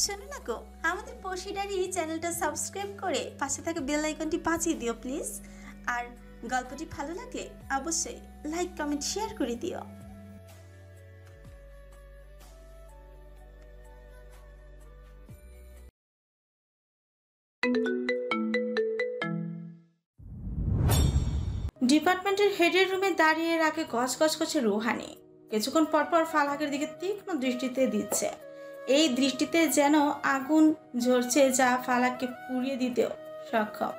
শোনো না গো, আমাদের পশিডারি চ্যানেলটা সাবস্ক্রাইব করে পাশে থাকা বেল আইকনটি বাজিয়ে দিও প্লিজ। আর গল্পটি ভালো লাগলে অবশ্যই লাইক কমেন্ট শেয়ার করে দিও। ডিপার্টমেন্টের হেডের রুমে দাঁড়িয়ে রাখে গজগজ করছে রুহানি। কিছুক্ষণ পরপর ফালাকের দিকে তীক্ষ্ণ দৃষ্টিতে দিচ্ছে। এই দৃষ্টিতে যেন আগুন ঝরছে, যা ফালাককে পুড়িয়ে দিতেও সক্ষম।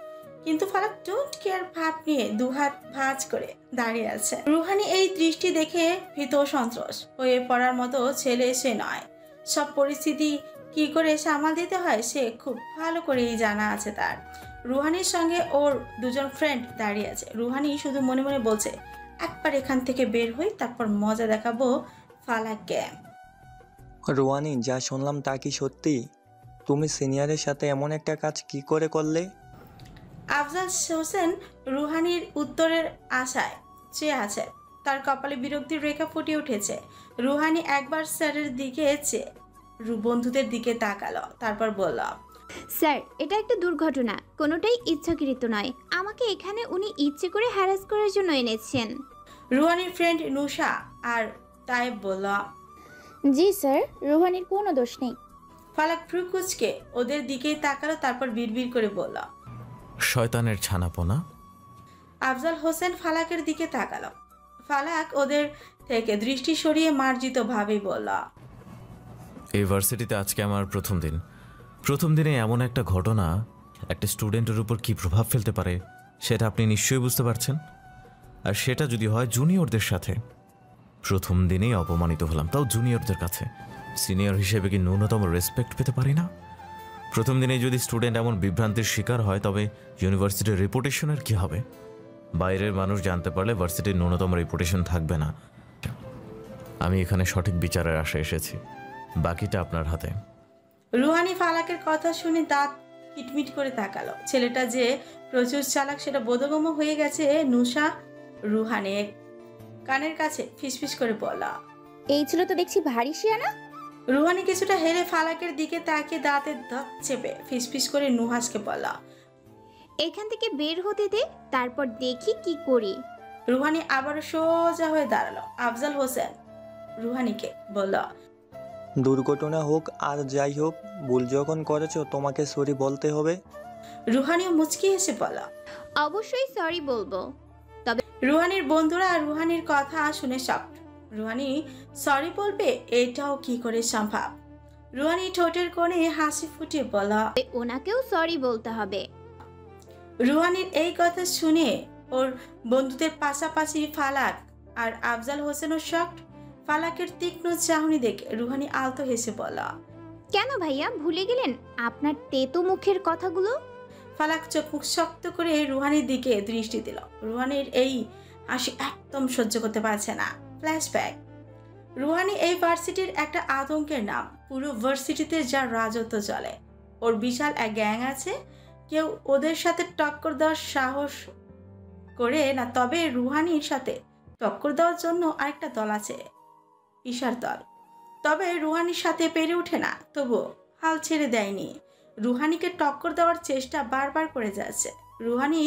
কিন্তু ফালাক ডোন্ট কেয়ার ভাব নিয়ে দুহাত ভাঁজ করে দাঁড়িয়ে আছে। রুহানি এই দৃষ্টি দেখে ভীত সন্ত্রস্ত হয়ে পড়ার মতো ছেলে সে নয়। সব পরিস্থিতি কি করে সামাল দিতে হয় সে খুব ভালো করেই জানা আছে তার। রুহানির সঙ্গে ওর দুজন ফ্রেন্ড দাঁড়িয়ে আছে। রুহানি শুধু মনে মনে বলছে, একবার এখান থেকে বের হই, তারপর মজা দেখাবো ফালাককে। রুহানি, যা শুনলাম তা কি সত্যি? তুমি সিনিয়রের সাথে এমন একটা কাজ কি করে করলে? আফজাল হোসেন রুহানির উত্তরের আশায় চেয়ে আছে। তার কপালে বিরক্তির রেখা ফুটে উঠেছে। রুহানি একবার স্যারের দিকে চেয়ে বন্ধুদের দিকে তাকালো, তারপর বলল, স্যার, এটা একটা দুর্ঘটনা, কোনোটাই ইচ্ছাকৃত নয়। আমাকে এখানে উনি ইচ্ছে করে হ্যারাস করার জন্য এনেছেন। রুহানির ফ্রেন্ড নুসা আর তাইব বলল, জি স্যার, রুহানির কোনো দোষ নেই। ফালাক ফ্রুকুচকে ওদের দিকেই তাকালো, তারপর বিড়বিড় করে বলল, শয়তানের ছানাপোনা। আফজাল হোসেন ফালাকের দিকে তাকালো। ফালাক ওদের থেকে দৃষ্টি সরিয়ে মার্জিত ভাবেই বলল, ইউনিভার্সিটিতে আজকে আমার প্রথম দিনে এমন একটা ঘটনা একটা স্টুডেন্টের উপর কি প্রভাব ফেলতে পারে সেটা আপনি নিশ্চয়ই বুঝতে পারছেন। আর সেটা যদি হয় জুনিয়রদের সাথে। প্রথম দিনেই অপমানিত হলাম, তাও জুনিয়রদের কাছে। সিনিয়র হিসেবে কি ন্যূনতম রেসপেক্ট পেতে পারি না? প্রথম দিনেই যদি স্টুডেন্ট এমন বিভ্রান্তির শিকার হয়, তবে ইউনিভার্সিটির রেপুটেশনের কি হবে? বাইরের মানুষ জানতে পারলে ভার্সিটির ন্যূনতম রেপুটেশন থাকবে না। আমি এখানে সঠিক বিচারের আশায় এসেছি, বাকিটা আপনার হাতে। রুহানি ফালাকের কথা শুনে দাঁত কিটমিট করে তাকালো। ছেলেটা যে প্রচুর চালাক সেটা বোধগম্য হয়ে গেছে। নুসা রুহানের কানের কাছে ফিসফিস করে বলল, এই ছিল তো দেখছি ভারী শিয়ানা। রুহানি কিছুটা হেলে ফালাকের দিকে তাকিয়ে দাঁতের দাঁত চেপে ফিসফিস করে নুহাসকে বলল, এখান থেকে বের হতে দে, তারপর দেখি কি করি। রুহানি আবার সোজা হয়ে দাঁড়ালো। আফজাল হোসেন রুহানিকে বলল, দুর্ঘটনা হোক আর যাই হোক, ভুল যখন করেছো তোমাকে সরি বলতে হবে। রুহানিও মুচকি এসে বলল, অবশ্যই সরি বলবো। রুহানির বন্ধুরা রুহানির কথা শুনে শকড। রুহানি সরি বলবে এটাও কি করে সম্ভব? রুহানি ঠোঁটের কোণে হাসি ফুটিয়ে বলল, ওনাকেও সরি বলতে হবে। রুহানির এই কথা শুনে ওর বন্ধুদের পাশাপাশি ফালাক আর আফজাল হোসেনও শকড। ফালাকের তীক্ষ্ণ চাহনি দেখে রুহানি আলতো হেসে বলল, কেন ভাইয়া, ভুলে গেলেন আপনার তেতো মুখের কথাগুলো? ফালাক চোখ মুখ শক্ত করে রুহানির দিকে দৃষ্টি দিল। রুহানির এই হাসি একদম সহ্য করতে পারছে না। ফ্ল্যাশব্যাক। রুহানি এই ভার্সিটির একটা আতঙ্কের নাম। পুরো ভার্সিটিতে যার রাজত্ব চলে। ওর বিশাল এক গ্যাং আছে। কেউ ওদের সাথে টক্কর দেওয়ার সাহস করে না, তবে রুহানির সাথে টক্কর দেওয়ার জন্য আরেকটা দল আছে, ঈশার দল। তবে রুহানির সাথে পেরে ওঠে না, তবুও হাল ছেড়ে দেয়নি। রুহানিকে টক্কর দেওয়ার চেষ্টা বারবার করে যাচ্ছে। রুহানি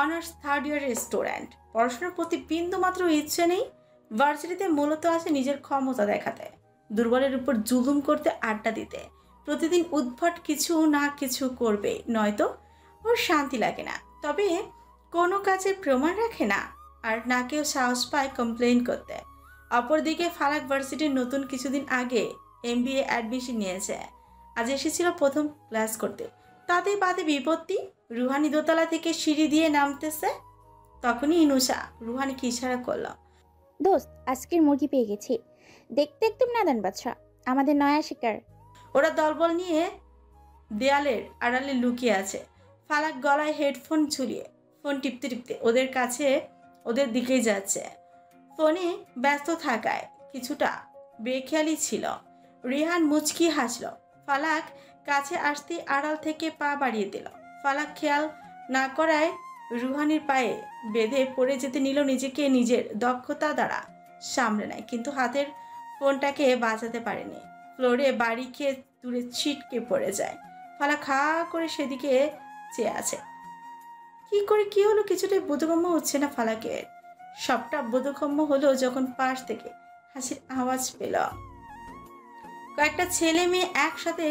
অনার্স থার্ড ইয়ারের স্টুডেন্ট। পড়াশোনার প্রতি বিন্দু মাত্র ইচ্ছে নেই। ভার্সিটিতে মূলত আছে নিজের ক্ষমতা দেখাতে, দুর্বলের উপর জুলুম করতে, আড্ডা দিতে। প্রতিদিন উদ্ভট কিছু না কিছু করবে, নয়তো ওর শান্তি লাগে না। তবে কোনো কাজের প্রমাণ রাখে না, আর না কেউ সাহস পায় কমপ্লেন করতে। অপরদিকে ফালাক ভার্সিটির নতুন কিছুদিন আগে MBA অ্যাডমিশন নিয়েছে। আজ এসেছিল প্রথম ক্লাস করতে। তাতেই বাদে বিপত্তি। রুহানি দোতলা থেকে সিঁড়ি দিয়ে নামতেছে, তখনই ইনুসা রুহানিকে ইশারা করল, দোস্ত, আজকের মুরগি পেয়ে গেছি। দেখতে একদম নাদান বাচ্চা, আমাদের নয়া শিকার। ওরা দলবল নিয়ে দেয়ালের আড়ালে লুকিয়ে আছে। ফালাক গলায় হেডফোন ঝুলিয়ে ফোন টিপতে টিপতে ওদের কাছে ওদের দিকেই যাচ্ছে। ফোনে ব্যস্ত থাকায় কিছুটা বেখেয়ালি ছিল। রিহান মুচকি হাসল। ফালাক কাছে আসতে আড়াল থেকে পা বাড়িয়ে দিল। ফালাক খেয়াল না করায় রুহানির পায়ে বেঁধে পড়ে যেতে নিল। নিজেকে নিজের দক্ষতা দ্বারা সামলে নেয়, কিন্তু হাতের ফোনটাকে বাঁচাতে পারেনি। ফ্লোরে বাড়ি খেয়ে দূরে ছিটকে পড়ে যায়। ফালাক খা করে সেদিকে চেয়ে আছে। কি হলো কিছুটাই বোধগম্য হচ্ছে না ফালাকের। সবটা বোধগম্য হলো যখন পাশ থেকে হাসির আওয়াজ পেল। কয়েকটা ছেলে মেয়ে একসাথে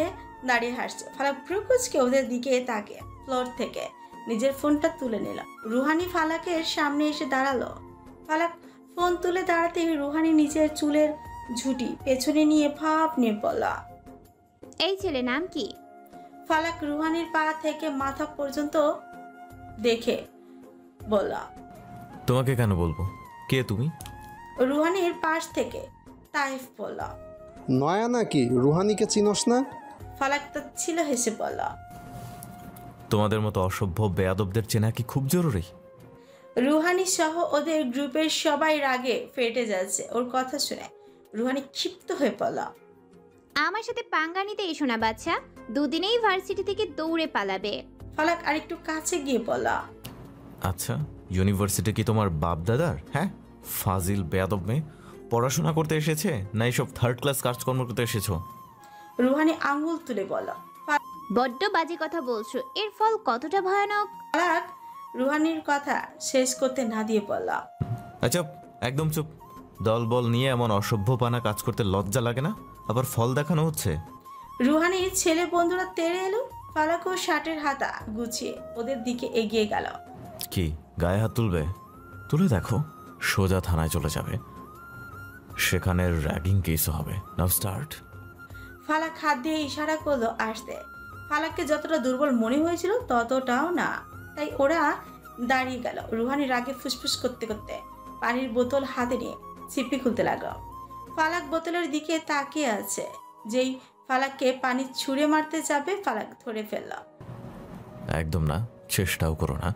দাঁড়িয়ে হাসছে। ফালাক ভ্রুকুচকে ওদের দিকে তাকে ফ্লোর থেকে নিজের ফোনটা তুলে নিল। রুহানি ফালাকের সামনে এসে দাঁড়ালো। ফালাক ফোন তুলে দাঁড়াতে রুহানি নিজের চুলের ঝুঁটি পেছনে নিয়ে ভাব নিয়ে বলল, এই ছেলে নাম কি? ফালাক রুহানির পা থেকে মাথা পর্যন্ত দেখে বলল, তোমাকে কেন বলবো? কে তুমি? রুহানির পাশ থেকে তাইফ বলল। নয়া নাকি? রুহানিকে চিনস না? ফালাক তো ছিল হেসে বলল, তোমাদের মতো অসভ্য বেয়াদবদের চেনা কি খুব জরুরি? রুহানি সহ ওদের গ্রুপের সবাই রাগে ফেটে যাচ্ছে ওর কথা শুনে। রুহানি ক্ষিপ্ত হয়ে পড়ল, আমার সাথে পাঙ্গা নিতে এসো না বাচ্চা, দুদিনেই ভার্সিটি থেকে দৌড়ে পালাবে। ফালাক আরেকটু কাছে গিয়ে বলল, আচ্ছা, ইউনিভার্সিটি কি তোমার বাপ দাদার? হ্যাঁ, ফাজিল বেয়াদব মেয়ে, পড়াশোনা করতে এসেছে না এইসব থার্ড ক্লাস কাজকর্ম করতে এসেছো? রুহানি আঙুল তুলে বলল। বড্ড বাজে কথা বলছো, এর ফল কতটা ভয়ানক। ফালাক রুহানির কথা শেষ করতে না দিয়ে বলল, আচ্ছা, একদম চুপ। দল বল নিয়ে এমন অসভ্যপানা কাজ করতে লজ্জা লাগে না? আবার ফল দেখানো হচ্ছে। রুহানির ছেলে বন্ধুরা তেড়ে এলো। ফালাকও শার্টের হাতা গুছিয়ে ওদের দিকে এগিয়ে গেল। কি গায়ে হাত তুলবে? তুলে দেখো, সোজা থানায় চলে যাবে, সেখানে র্যাগিং কেসও হবে। নাও স্টার্ট। ফালাক হাত দিয়ে ইশারা করলো আসতে। ফালাককে যতটা দুর্বল মনে হয়েছিল ততটাও না, তাই ওরা দাঁড়িয়ে গেল। রুহানি রাগে ফুসফুস করতে করতে পানির বোতল হাতে নিয়ে ছিপি খুলতে লাগলো। ফালাক বোতলের দিকে তাকিয়ে আছে। যেই ফালাককে পানি ছুঁড়ে মারতে যাবে, ফালাক ধরে ফেলল। একদম না, চেষ্টাও করো না,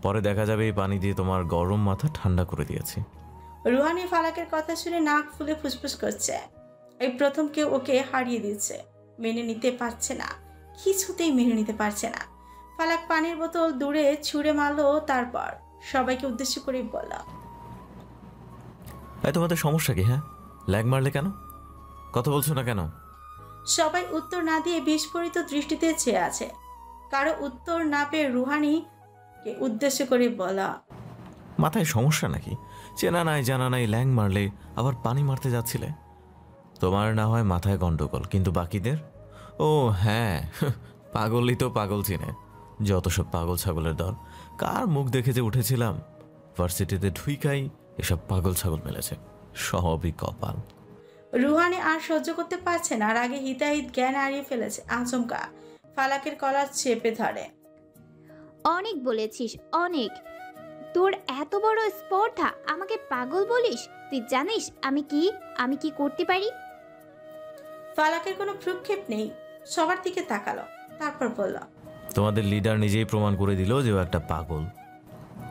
পরে দেখা যাবে এই পানি দিয়ে তোমার গরম মাথা ঠান্ডা করে দিয়েছি। রুহানি ফালাকের কথা শুনে নাক ফুলে ফুসফুস করছে। এই প্রথম কেউ ওকে হারিয়ে দিচ্ছে, মেনে নিতে পারছে না, কিছুতেই মেনে নিতে পারছে না। ফালাক পানির বোতল দূরে ছুঁড়ে মারলো, তারপর সবাইকে উদ্দেশ্য করে বলল, তোমাদের সমস্যা কি? হ্যাঁ, ল্যাগ মারলে কেন? কথা বলছো না কেন? সবাই উত্তর না দিয়ে বিস্ফোরিত দৃষ্টিতে চেয়ে আছে। কারো উত্তর না পেয়ে রুহানিকে উদ্দেশ্য করে বলা, মাথায় সমস্যা নাকি? চেনা নাই জানা নাই ল্যাং মারলে আবার পানি মারতে যাচ্ছিলে। তোমার না হয় মাথায় গন্ডগোল, কিন্তু বাকিদের? ও হ্যাঁ, পাগলই তো পাগল চিনে। যত সব পাগল ছাগলের দল, কার মুখ দেখে যে উঠেছিলাম, ভার্সিটিতে ঢুইকাই এসব পাগল ছাগল মেলেছে। সবই কপাল। রুহানি আর সহ্য করতে পারছে না, রাগে হিতাহিত জ্ঞান হারিয়ে ফেলেছে। আচমকা ফালাকের কলার চেপে ধরে। অনেক বলেছিস, অনেক। তোর এত বড় স্পর্ধা, আমাকে পাগল বলিস? তুই জানিস আমি কি করতে পারি? ফালাকের কোনো ভ্রুক্ষেপ নেই, সবার দিকে তাকালো, তারপর বলল, তোমাদের লিডার নিজেই প্রমাণ করে দিল যে ও একটা পাগল।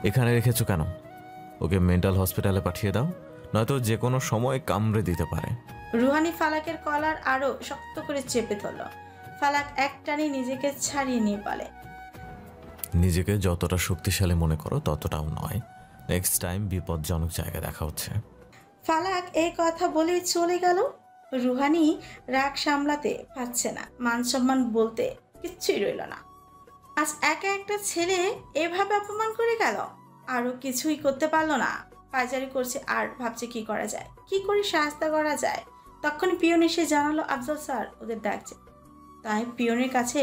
এখানে রেখেছো কেন? ওকে মেন্টাল হসপিটালে পাঠিয়ে দাও, নয়তো যে কোনো সময় কামড়ে দিতে পারে। রুহানি ফালাকের কলার আরো শক্ত করে চেপে ধরল। ফালাক একটানে নিজেকে ছাড়িয়ে নিয়ে বলে, নিজেকে যতটা শক্তিশালী মনে করো ততটাও নয়। নেক্সট টাইম বিপজ্জনক জায়গায় দেখা হচ্ছে। ফালাক এই কথা বলে চলে গেল। রুহানি রাগ সামলাতে পারছে না, মান সম্মান বলতে কিচ্ছুই রইল না। আজ একা একটা ছেলে এভাবে অপমান করে গেল, আরো কিছুই করতে পারলো না। পায়চারি করছে আর ভাবছে কি করা যায়, কি করে সাহায্য করা যায়। তখন পিয়ন এসে জানালো আফজল স্যার ওদের ডাকছে। তাই পিয়নের কাছে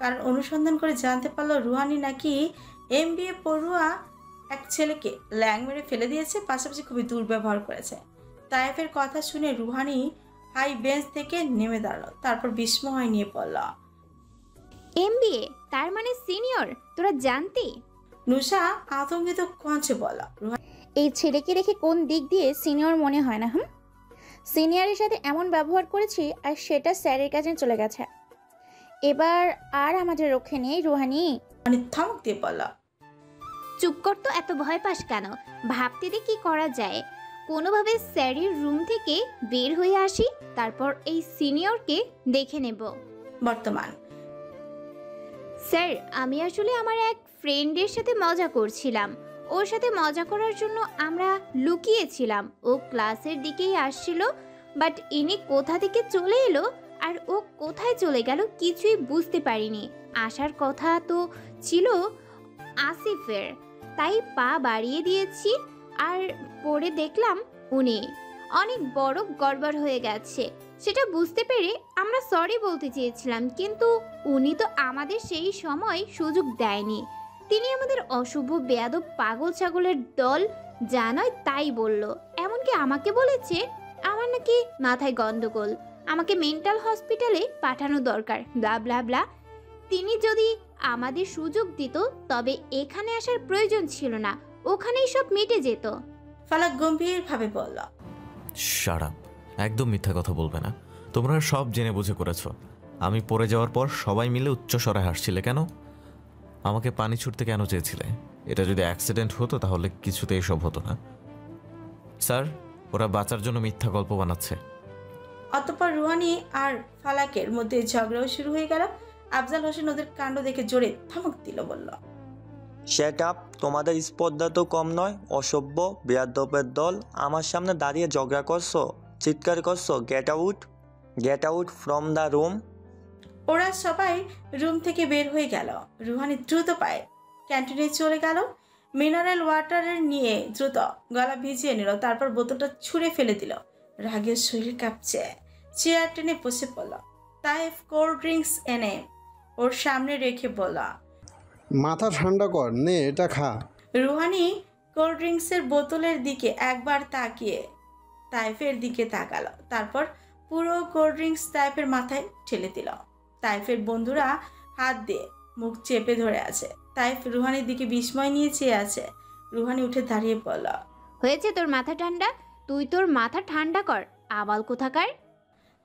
কারণ অনুসন্ধান করে জানতে পারলো রুহানি নাকি MBA পড়ুয়া এক ছেলেকে ল্যাং মেরে ফেলে দিয়েছে, পাশাপাশি খুবই দুর্ব্যবহার করেছে। তাইফের কথা শুনে রুহানি হাই বেঞ্চ থেকে নেমে দাঁড়ালো, তারপর বিস্ময় নিয়ে পড়ল। MBA তার মানে সিনিয়র, তোরা জানতি? নুসা আতঙ্কিত কঞ্চে বলল, এই ছেলেকে রেখে কোন দিক দিয়ে সিনিয়র মনে হয় না? সিনিয়রের সাথে এমন ব্যবহার করেছি আর সেটা স্যারের কাছে চলে গেছে। এবার আর আমাদের রক্ষে নেই রুহানি। মানে ধমক দিয়ে বলল, চুপ কর তো, এত ভয় পাস কেন? ভাবতে দে কি করা যায়। কোনোভাবে স্যারের রুম থেকে বের হয়ে আসি, তারপর এই সিনিয়রকে দেখে নেব। বর্তমান স্যার, আমি আসলে আমার এক ফ্রেন্ডের সাথে মজা করছিলাম। ওর সাথে মজা করার জন্য আমরা লুকিয়েছিলাম। ও ক্লাসের দিকেই আসছিল, বাট ইনি কোথা থেকে চলে এলো আর ও কোথায় চলে গেল কিছুই বুঝতে পারিনি। আসার কথা তো ছিল আসিফের, তাই পা বাড়িয়ে দিয়েছি আর পরে দেখলাম উনি। অনেক বড় গড়বড় হয়ে গেছে, সেটা বুঝতে পেরে আমরা সরি বলতে চেয়েছিলাম, কিন্তু উনি তো আমাদের সেই সময় সুযোগ দেয়নি। তিনি আমাদের অশুভ বেয়াদব পাগল ছাগলের দল যা নয় তাই বলল। এমনকি আমাকে বলেছে আমার নাকি মাথায় গন্ডগোল, আমাকে মেন্টাল হসপিটালে পাঠানো দরকার, ব্লা ব্লা ব্লা। তিনি যদি আমাদের সুযোগ দিত তবে এখানে আসার প্রয়োজন ছিল না, ওখানেই সব মিটে যেত। ফালাক গম্ভীরভাবে বলল, শাট আপ, একদম মিথ্যা কথা বলবে না। তোমরা সব জেনে বুঝে করেছো। আমি পড়ে যাওয়ার পর সবাই মিলে উচ্চস্বরে হাসছিলে কেন? আমাকে পানি ছুটতে কেন চেয়েছিলে? এটা যদি অ্যাক্সিডেন্ট হতো তাহলে কিছুতে এসব হতো না। স্যার, ওরা বাঁচার জন্য মিথ্যা গল্প বানাচ্ছে। অতঃপর রুহানি আর ফালাকের মধ্যে ঝগড়াও শুরু হয়ে গেল। আফজাল হোসেন ওদের কাণ্ড দেখে জোরে ধমক দিল, বলল, শ্যাট আপ, তোমাদের স্পর্ধা তো কম নয়। অসভ্য বেয়াদবের দল, আমার সামনে দাঁড়িয়ে ঝগড়া করছো, চিৎকার করছো। Get out from the room. ওরা সবাই রুম থেকে বের হয়ে গেল। রুহানি দ্রুত পায়ে ক্যান্টিনে চলে গেল। মিনারেল ওয়াটারের নিয়ে দ্রুত গলা ভিজিয়ে নিল, তারপর বোতলটা ছুঁড়ে ফেলে দিল। রাগে শরীর কাঁপছে, চেয়ার টেনে বসে পড়ল। তাইফ কোল্ড ড্রিঙ্কস এনে ওর সামনে রেখে বলল, মাথা ঠান্ডা কর, নে এটা খা। রুহানি কোল্ড ড্রিঙ্কসের বোতলের দিকে একবার তাকিয়ে তাইফের দিকে তাকালো, তারপর পুরো কোল্ড ড্রিঙ্কস তাইফের মাথায় ঠেলে দিল। তাইফের বন্ধুরা হাত দিয়ে মুখ চেপে ধরে আছে। তাইফ রুহানির দিকে বিস্ময় নিয়ে চেয়ে আছে। রুহানি উঠে দাঁড়িয়ে পড়ল, হয়েছে তোর মাথা ঠান্ডা, তুই তোর মাথা ঠান্ডা কর, আবাল কোথাকার।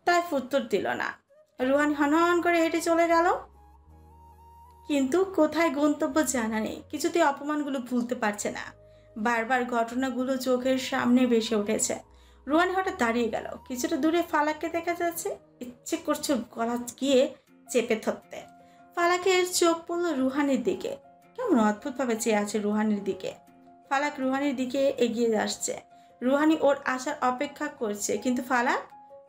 তাইফ উত্তর দিল না। রুহানি হনহন করে হেঁটে চলে গেল, কিন্তু কোথায় গন্তব্য জানা নেই। কিছুতেই অপমানগুলো ভুলতে পারছে না। বারবার ঘটনাগুলো চোখের সামনে ভেসে উঠেছে। রুহানি হঠাৎ দাঁড়িয়ে গেল। কিছুটা দূরে ফালাককে দেখা যাচ্ছে। ইচ্ছে করছে গলা গিয়ে চেপে ধরতে। ফালাকের চোখ পড়ল রুহানির দিকে। কেমন অদ্ভুতভাবে চেয়ে আছে রুহানির দিকে। ফালাক রুহানির দিকে এগিয়ে আসছে। রুহানি ওর আসার অপেক্ষা করছে, কিন্তু ফালাক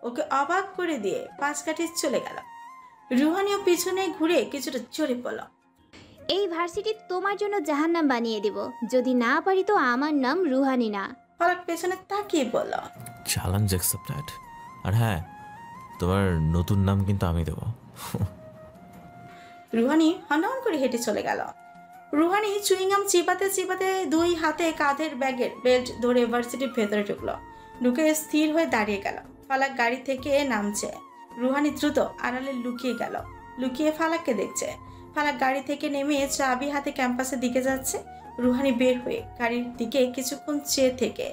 ওকে অবাক করে দিয়ে পাশ কাটিয়ে চলে গেল। রুহানিও পিছনে ঘুরে কিছুটা চড়ে পড়ল। এই ভার্সিটি তোমার জন্য জাহান্নাম বানিয়ে দিব, যদি না পারি তো আমার নাম রুহানি না। ফালাক পেছনে তাকিয়ে বলল, চ্যালেঞ্জ অ্যাকসেপ্টেড। আর হ্যাঁ, তোমার নতুন নাম কিন্তু আমি দেবো। রুহানি হনহন করে হেঁটে চলে গেল। রুহানি চুইংগাম চিবাতে চিবাতে দুই হাতে কাঁধের ব্যাগের বেল্ট ধরে ভার্সিটির ভেতরে ঢুকলো। ঢুকে স্থির হয়ে দাঁড়িয়ে গেল। ফালাক গাড়ি থেকে নামছে। রুহানি দ্রুত আড়ালে লুকিয়ে গেল। লুকিয়ে ফালাককে দেখছে। ফালাক গাড়ি থেকে নেমে চাবি হাতে ক্যাম্পাসের দিকে যাচ্ছে। রুহানি বের হয়ে গাড়ির দিকে কিছুক্ষণ চেয়ে থেকে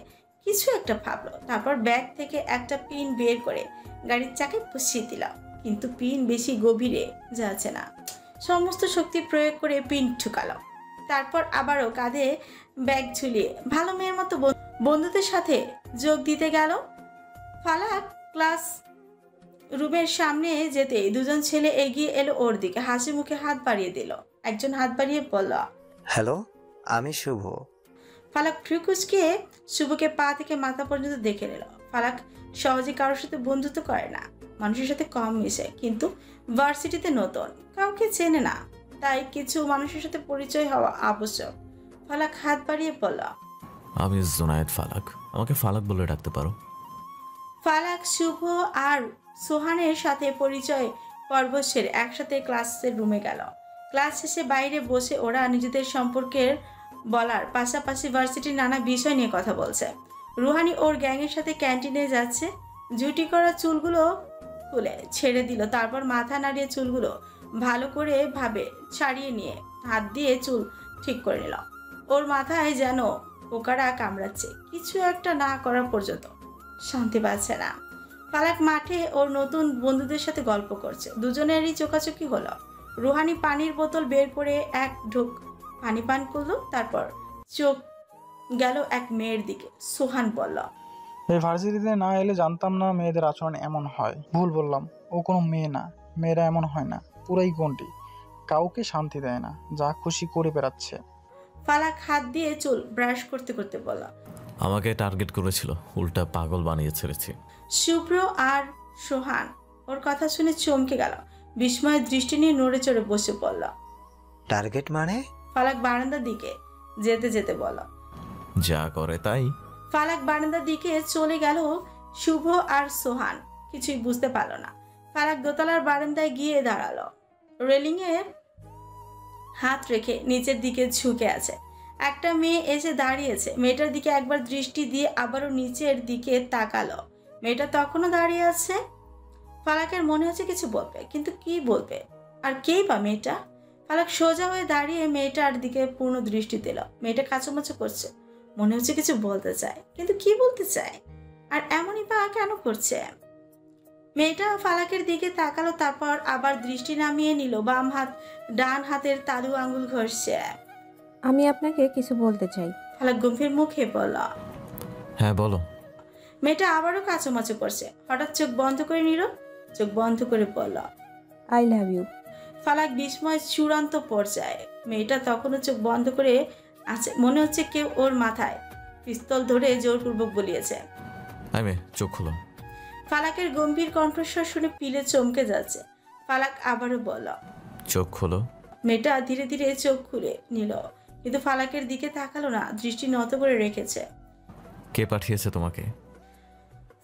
কিছু একটা ভাবলো, তারপর ব্যাগ থেকে একটা পিন বের করে গাড়ির চাকায় বসিয়ে দিল। কিন্তু পিন বেশি গভীরে যাচ্ছে না। সমস্ত শক্তি প্রয়োগ করে পিন ঢুকালো। তারপর আবারও কাঁধে ব্যাগ ঝুলিয়ে ভালো মেয়ের মতো বন্ধুদের সাথে যোগ দিতে গেল। ফালাক ক্লাস রুমের সামনে যেতে দুজন ছেলে এগিয়ে এলো ওর দিকে। হাসি মুখে হাত বাড়িয়ে দিল। একজন হাত বাড়িয়ে বলল, হ্যালো, আমি শুভ। ফালাক ফ্রিকুচকে শুভকে পা থেকে মাথা পর্যন্ত দেখে নিল। ফালাক সহজে কারোর সাথে বন্ধুত্ব করে না, মানুষের সাথে কম মিশে, কিন্তু ভার্সিটিতে নতুন, কাউকে চেনে না, তাই কিছু মানুষের সাথে পরিচয় হওয়া আবশ্যক। ফালাক হাত বাড়িয়ে বলল, আমি জোনায়েদ ফালাক, আমাকে ফালাক বলে ডাকতে পারো। ফালাক শুভ আর সোহানের সাথে পরিচয় পর্ব সেরে একসাথে ক্লাসের রুমে গেল। ক্লাস শেষে বাইরে বসে ওরা নিজেদের সম্পর্কের বলার পাশাপাশি ভার্সিটির নানা বিষয় নিয়ে কথা বলছে। রুহানি ওর গ্যাংয়ের সাথে ক্যান্টিনে যাচ্ছে। জুটি করা চুলগুলো খুলে ছেড়ে দিল, তারপর মাথা নাড়িয়ে চুলগুলো ভালো করে ভাবে ছাড়িয়ে নিয়ে হাত দিয়ে চুল ঠিক করে নিল। ওর মাথায় যেন পোকারা কামড়াচ্ছে, কিছু একটা না করা পর্যন্ত শান্তি পাচ্ছে না। ফালাক মাঠে ওর নতুন বন্ধুদের সাথে গল্প করছে। দুজনেরই চোখাচোখি হলো। রুহানি পানির বোতল বের করে এক ঢোক পানি পান করলো, তারপর চোখ গেল এক মেয়ের দিকে। সোহান বলল, এই ভার্সিটিতে না এলে জানতাম না মেয়েদের আচরণ এমন হয়। ভুল বললাম, ও কোনো মেয়ে না, মেয়েরা এমন হয় না, পুরাই গন্ডি, কাউকে শান্তি দেয় না, যা খুশি করে বেড়াচ্ছে। ফালাক হাত দিয়ে চুল ব্রাশ করতে করতে বলল, আমাকে টার্গেট করেছিল, উল্টা পাগল বানিয়ে ছেড়েছি। শুভ্র আর সোহান ওর কথা শুনে চমকে গেল, বিস্ময়ের দৃষ্টি নিয়ে নড়ে চড়ে বসে পড়ল। টার্গেট মানে? ফালাক বারান্দার দিকে যেতে যেতে বলল। যা করে তাই। ফালাক বারান্দার দিকে চলে গেল। শুভ আর সোহান কিছুই বুঝতে পারল না। ফালাক দোতলার বারান্দায় গিয়ে দাঁড়ালো, রেলিংয়ে হাত রেখে নিচের দিকে ঝুঁকে আছে। একটা মেয়ে এসে দাঁড়িয়েছে, মেয়েটার দিকে একবার দৃষ্টি দিয়ে আবারও নিচের দিকে তাকালো। মেয়েটা তখনও দাঁড়িয়ে আছে। ফালাকের মনে হচ্ছে কিছু বলবে, কিন্তু কি বলবে, আর কেই বা মেয়েটা? ফালাক সোজা হয়ে দাঁড়িয়ে মেয়েটার দিকে পূর্ণ দৃষ্টি দিল। মেয়েটা কাচুমাচু করছে, মনে হচ্ছে কিছু বলতে চায়, কিন্তু কি বলতে চায় আর এমনই বা কেন করছে? মেয়েটা ফালাকের দিকে তাকালো, তারপর আবার দৃষ্টি নামিয়ে নিল। বাম হাত ডান হাতের তালু আঙুল ঘষছে। আমি আপনাকে কিছু বলতে চাই। ফালাক গম্ভীর মুখে বলল। হ্যাঁ বলো। মেয়েটা আবারও কাচুমাচু করছে, হঠাৎ চোখ বন্ধ করে নিল। চোখ বন্ধ করে বলল, আই লাভ ইউ। ফালাক বিস্ময় চূড়ান্ত পর্যায়ে। মেয়েটা তখনও চোখ বন্ধ করে আছে, মনে হচ্ছে কেউ ওর মাথায় পিস্তল ধরে জোরপূর্বক বলিয়েছে। আমি চোখ খোলো। ফালাকের গম্ভীর কণ্ঠস্বর শুনে পিলে চমকে যাচ্ছে। ফালাক আবারও বলল, চোখ খোলো। মেয়েটা ধীরে ধীরে চোখ খুলে নিল, কিন্তু ফালাকের দিকে তাকালো না, দৃষ্টি নত করে রেখেছে। কে পাঠিয়েছে তোমাকে?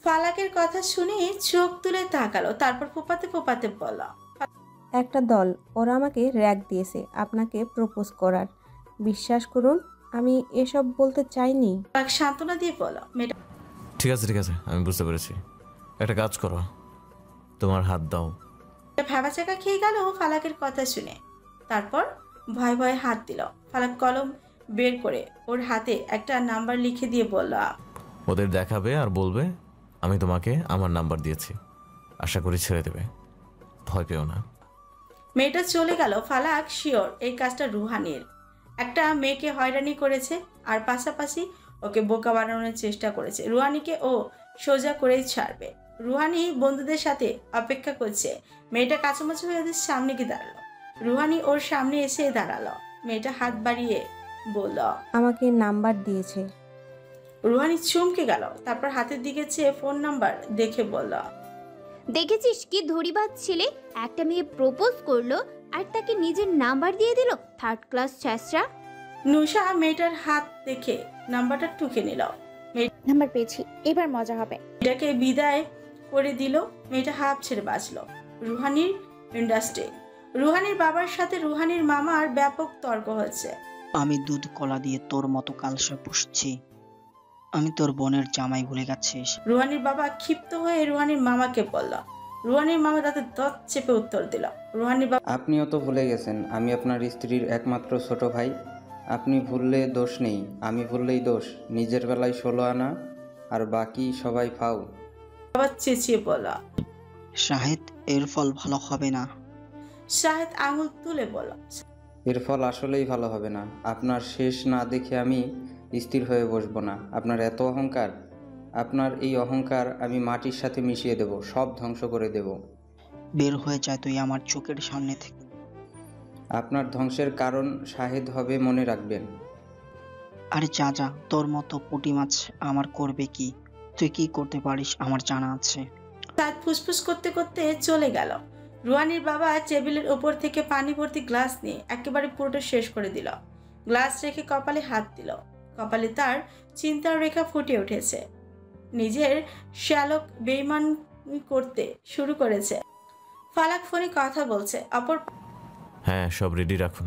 ফালাকের কথা শুনে চোখ তুলে তাকালো, তারপর ফোপাতে ফোপাতে বলল, একটা দল, ওরা আমাকে র্যাক দিয়েছে আপনাকে প্রপোজ করার। বিশ্বাস করুন আমি এসব বলতে চাইনি। ফালাক সান্ত্বনা দিয়ে বলল। মেয়েটা ঠিক আছে আমি বুঝতে পেরেছি। একটা কাজ করো, তোমার হাত দাও। ভেবা চাকা খেয়ে গেল ফালাকের কথা শুনে। তারপর ভয় ভয়ে হাত দিল। ফালাক কলম বের করে ওর হাতে একটা নাম্বার লিখে দিয়ে বলল, ওদের দেখাবে আর বলবে আমি তোমাকে আমার নাম্বার দিয়েছি। আশা করি ছেড়ে দেবে, ভয় পেও না। মেয়েটা চলে গেল। ফালাক শিওর এই কাজটা রুহানির। একটা মেয়েকে হয়রানি করেছে আর পাশাপাশি ওকে বোকা বানানোর চেষ্টা করেছে। রুহানিকে ও সোজা করেই ছাড়বে। রুহানি বন্ধুদের সাথে অপেক্ষা করছে। মেয়েটা কাছামাছি হয়ে ওদের সামনে গিয়ে দাঁড়ালো। রুহানি ওর সামনে এসে দাঁড়ালো। মেয়েটা হাত বাড়িয়ে বলল, আমাকে নাম্বার দিয়েছে। রুহানি চমকে গেল, তারপর হাতের দিকে চেয়ে ফোন নাম্বার দেখে বলল, দেখেছিস কি ধরিবাজ ছেলে, একটা মেয়ে প্রপোজ করলো আর তাকে নিজের নাম্বার দিয়ে দিল। Third class ছ্যাঁচড়া। নুসা মেয়েটার হাত দেখে নাম্বারটা টুকে নিল। নাম্বার পেয়েছি, এবার মজা হবে। মেয়েটাকে বিদায় করে দিল। মেয়েটা হাফ ছেড়ে বাঁচল। রুহানির ইন্ডাস্ট্রি। রুহানির বাবার সাথে রুহানির মামার ব্যাপক তর্ক হচ্ছে। আমি দুধ কলা দিয়ে তোর মতো কালসা পুষছি, আমি তোর বোনের জামাই ভুলে গেছিস? রুহানির বাবা ক্ষিপ্ত হয়ে রুহানির মামাকে বলল। রুহানির মামা তাতে দত চেপে উত্তর দিল। রুহানির বাবা, আপনিও তো ভুলে গেছেন আমি আপনার স্ত্রীর একমাত্র ছোট ভাই। আপনি ভুললে দোষ নেই, আমি ভুললেই দোষ। নিজের বেলায় 16 আনা আর বাকি সবাই ফাউ। বাবা চেঁচিয়ে বলল। শাহেদ, এর ফল ভালো হবে না। শাহেদ আঙুল তুলে বলল, এর ফল আসলেই ভালো হবে না। আপনার শেষ না দেখে আমি স্থির হয়ে বসবো না। আপনার এত অহংকার, আপনার এই অহংকার আমি মাটির সাথে মিশিয়ে দেব, সব ধ্বংস করে দেব। বের হয়ে যায় তুই আমার চোখের সামনে থেকে। আপনার ধ্বংসের কারণ শাহেদ হবে, মনে রাখবেন। আরে যা, তোর মতো পুঁটি মাছ আমার করবে কি? তুই কি করতে পারিস আমার জানা আছে। শাহেদ ফুসফুস করতে করতে চলে গেল। রুহানির বাবা টেবিলের ওপর থেকে পানি ভর্তি গ্লাস নিয়ে একেবারে পুরোটা শেষ করে দিল। গ্লাস রেখে কপালে হাত দিল। কপালে তার চিন্তার রেখা ফুটে উঠেছে। নিজের শ্যালক বেইমান করতে শুরু করেছে। ফালাক ফোনে কথা বলছে। অপর হ্যাঁ সব রেডি রাখুন,